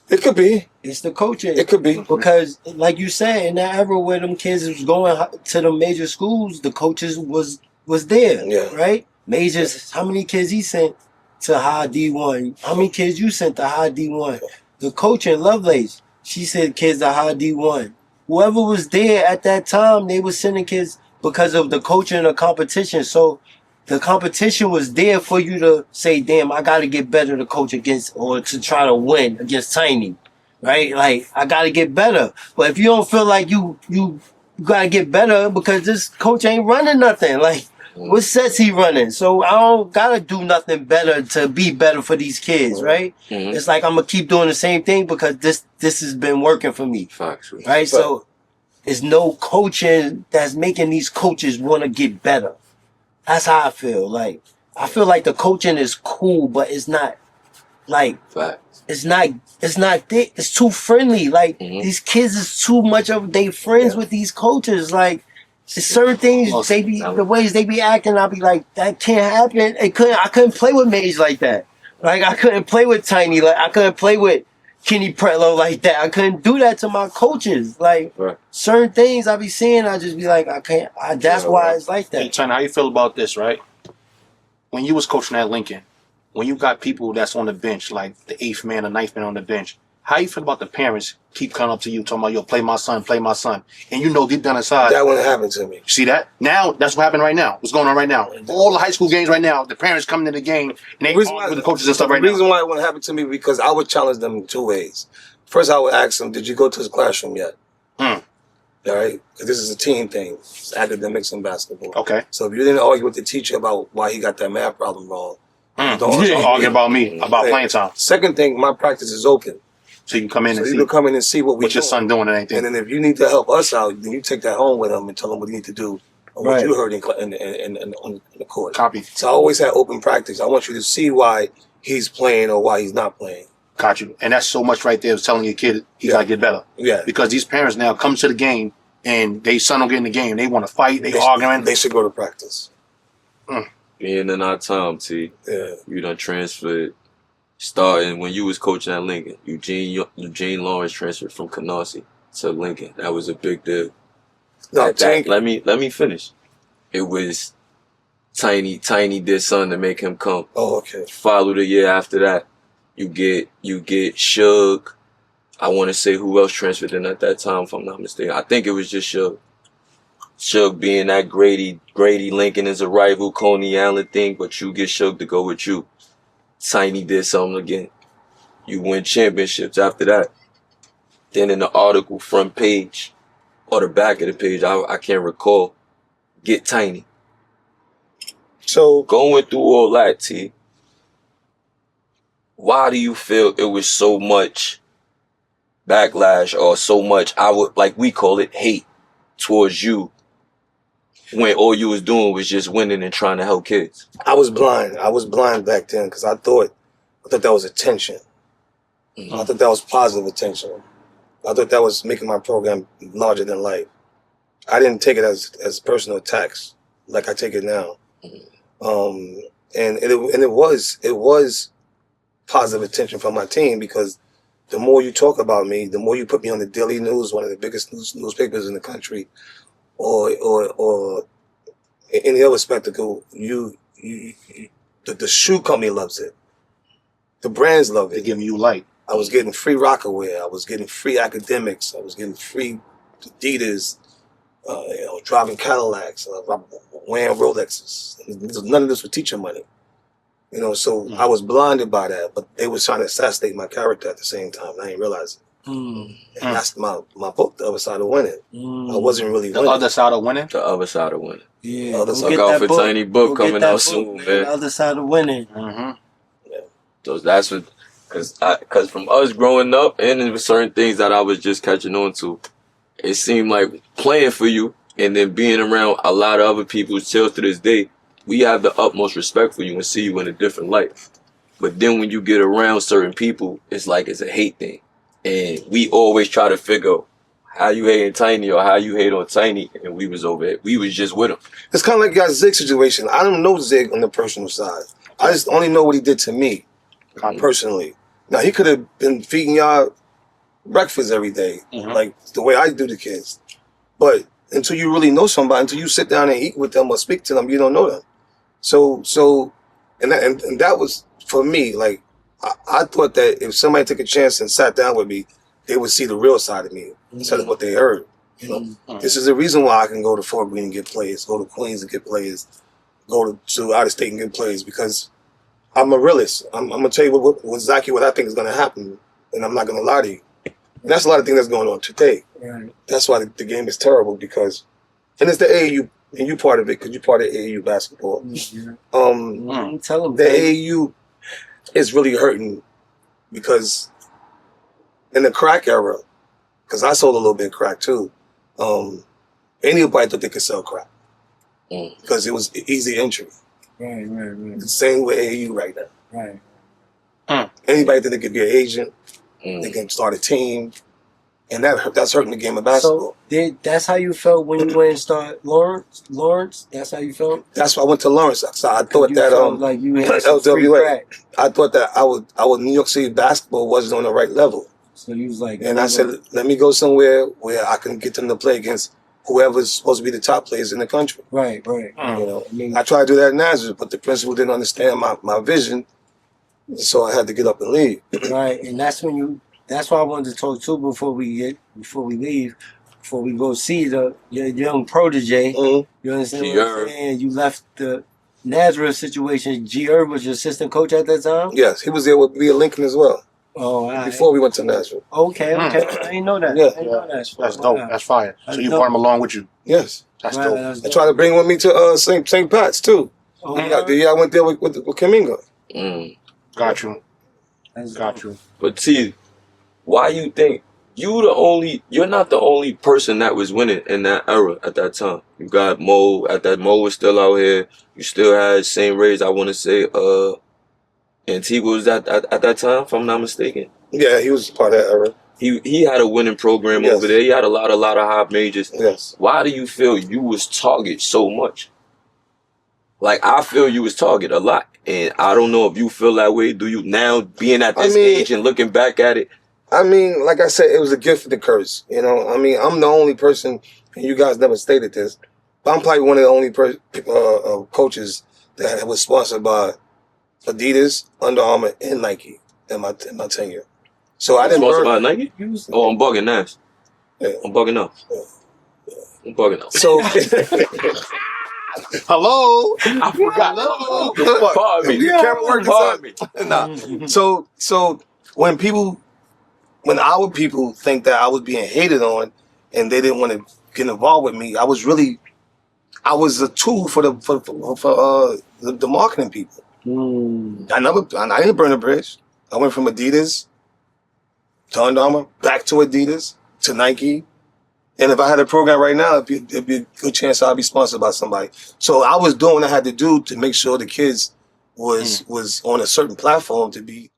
It could be. It's the coaching. It could be. Because, like you said, in that era where them kids was going to the major schools, the coaches was there, Yeah. right? Majors, how many kids he sent to high D1? How many kids you sent to high D1? The coach in Lovelace, she sent kids to high D1. Whoever was there at that time, they were sending kids because of the coaching and the competition. So the competition was there for you to say, damn, I got to get better to coach against or to try to win against Tiny. right? Like, I gotta get better. But if you don't feel like you gotta get better because this coach ain't running nothing, like, what sets he running? So I don't gotta do nothing better to be better for these kids, right? Mm-hmm. It's like I'm gonna keep doing the same thing because this has been working for me, Facts. right? So it's no coaching that's making these coaches want to get better. That's how I feel. Like, I feel like the coaching is cool, but it's not like Facts. it's not thick. It's too friendly. Like, these kids is too much of they friends with these coaches. Like, it's certain things they be the ways they be acting. I'll be like, that can't happen. I couldn't play with Mage like that. Like, I couldn't play with Tiny. Like, I couldn't play with Kenny Pretlow like that. I couldn't do that to my coaches. Like, certain things I be seeing, I just be like, I can't. That's why it's like that. Hey, Tiny, how you feel about this, right? When you was coaching at Lincoln, when you got people that's on the bench, like the 8th man or 9th man on the bench, how you feel about the parents keep coming up to you talking about, yo, play my son, and you know deep down inside that wouldn't happen to me. See that? Now that's what happened right now. What's going on right now? All the high school games right now, the parents coming to the game and they argue with the coaches and stuff right now. The reason why it wouldn't happen to me because I would challenge them in 2 ways. First, I would ask them, "Did you go to his classroom yet?" All right, because this is a team thing. It's academics and basketball. Okay. So if you didn't argue with the teacher about why he got that math problem wrong, don't argue about me about playing time. Second thing, my practice is open. So you can come in and see. You can come in and see what your son doing and anything. And then if you need to help us out, then you take that home with him and tell him what you need to do or what you heard in the court. Copy. So I always had open practice. I want you to see why he's playing or why he's not playing. Got you. And that's so much right there is telling your kid he got to get better. Yeah. Because these parents now come to the game and they son don't get in the game. They want to fight. They arguing. They should go to practice. Being in our time, T. Yeah. You done transferred. Starting when you was coaching at Lincoln, Eugene Lawrence transferred from Canarsie to Lincoln. That was a big deal. No, let me finish. It was Tiny did something to make him come. Oh, okay. Follow the year after that, you get Suge. I want to say who else transferred in at that time, if I'm not mistaken. I think it was just Suge. Suge being that Grady Lincoln is a rival, Coney Allen thing, but you get Suge to go with you. Tiny did something again. You win championships after that. Then in the article front page or the back of the page, I can't recall, get Tiny. So going through all that, T, why do you feel it was so much backlash or so much, we call it hate towards you when all you was doing was just winning and trying to help kids? I was blind. I was blind back then because I thought that was attention. I thought that was positive attention. I thought that was making my program larger than life. I didn't take it as personal attacks like I take it now. And it was positive attention from my team because the more you talk about me, the more you put me on the Daily News, one of the biggest newspapers in the country, or any other spectacle, the shoe company loves it. The brands love it. They're giving you light. I was getting free Rockaway. I was getting free academics. I was getting free Adidas. Driving Cadillacs, wearing Rolexes. None of this was teacher money. So I was blinded by that, but they was trying to assassinate my character at the same time. And I didn't realize it. And that's my book, The Other Side of Winning. I wasn't really winning. The Other Side of Winning? The Other Side of Winning. Yeah. Look out for Tiny book coming out soon, man. The Other Side of Winning. Yeah. So that's what, because from us growing up and there were certain things that I was just catching on to, it seemed like playing for you and then being around a lot of other people still to this day, we have the utmost respect for you and see you in a different light. But then when you get around certain people, it's like it's a hate thing. And we always try to figure out how you hating Tiny or how you hate on Tiny, and we was over it. We was just with him. It's kind of like your Zig situation. I don't know Zig on the personal side. I just only know what he did to me, personally. Now, he could have been feeding y'all breakfast every day, like the way I do the kids. But until you really know somebody, until you sit down and eat with them or speak to them, you don't know them. So, and that was, for me, like, I thought that if somebody took a chance and sat down with me, they would see the real side of me instead of what they heard. This is the reason why I can go to Fort Greene and get players, go to Queens and get players, go to out of state and get players, because I'm a realist. I'm gonna tell you exactly what I think is gonna happen, and I'm not gonna lie to you. And that's a lot of things that's going on today. Right. That's why the game is terrible because, and it's the AAU, and you part of it because you part of AAU basketball. Yeah. Tell them The AAU is really hurting because in the crack era, because I sold a little bit of crack too, anybody thought they could sell crack because it was easy entry. Right. The same with AAU right now. Right. Anybody think they could be an agent, they can start a team, and that's hurting the game of basketball. So that's how you felt when you went and started Lawrence? That's how you felt? That's why I went to Lawrence. So I thought You that felt like you had some free LWA. crack. I thought that our New York City basketball wasn't on the right level. So you was like, And I said, let me go somewhere where I can get them to play against whoever's supposed to be the top players in the country. right. You know, I mean, I tried to do that in Nazareth, but the principal didn't understand my vision, so I had to get up and leave. right, and that's why I wanted to talk too before we leave, before we go see your young protege. Mhm. You understand G. what I'm Herb. saying? You left the Nazareth situation. G. Herb was your assistant coach at that time? Yes, he was there with me at Lincoln as well Oh, all right. before we went to Nazareth. Okay. I didn't know that. Yeah. I didn't know that. That's dope. Wow. That's fire. That's So you dope. brought him along with you. Yes, That's Right, dope. that's I dope. tried to bring him with me to St. Pat's too. Oh, Yeah, I went there with Kaminga. Got you. That's Got you. But T, why you think you're not the only person that was winning in that era at that time? You got Mo, Mo was still out here. You still had St. Ray's, I want to say, Antigua was at that time, if I'm not mistaken. Yeah, he was part of that era. He had a winning program Yes. over there. He had a lot of high majors. Yes. Why do you feel you was target so much? Like, I feel you was target a lot. And I don't know if you feel that way. Do you now, being at this age and looking back at it? I mean, like I said, it was a gift and a curse. You know, I mean, I'm the only person, and you guys never stated this, but I'm probably one of the only coaches that was sponsored by Adidas, Under Armour, and Nike in my tenure. So I didn't Sponsored burn. by Nike? Oh, I'm bugging Nash. Yeah. I'm bugging out. I'm bugging out. So Hello. I forgot. Hello. Pardon me. Yeah. Camera work Pardon me. nah. So when our people think that I was being hated on and they didn't want to get involved with me, I was a tool for the marketing people. I didn't burn a bridge. I went from Adidas to Under Armour, back to Adidas, to Nike. And if I had a program right now, it'd be a good chance I'd be sponsored by somebody. So I was doing what I had to do to make sure the kids was on a certain platform to be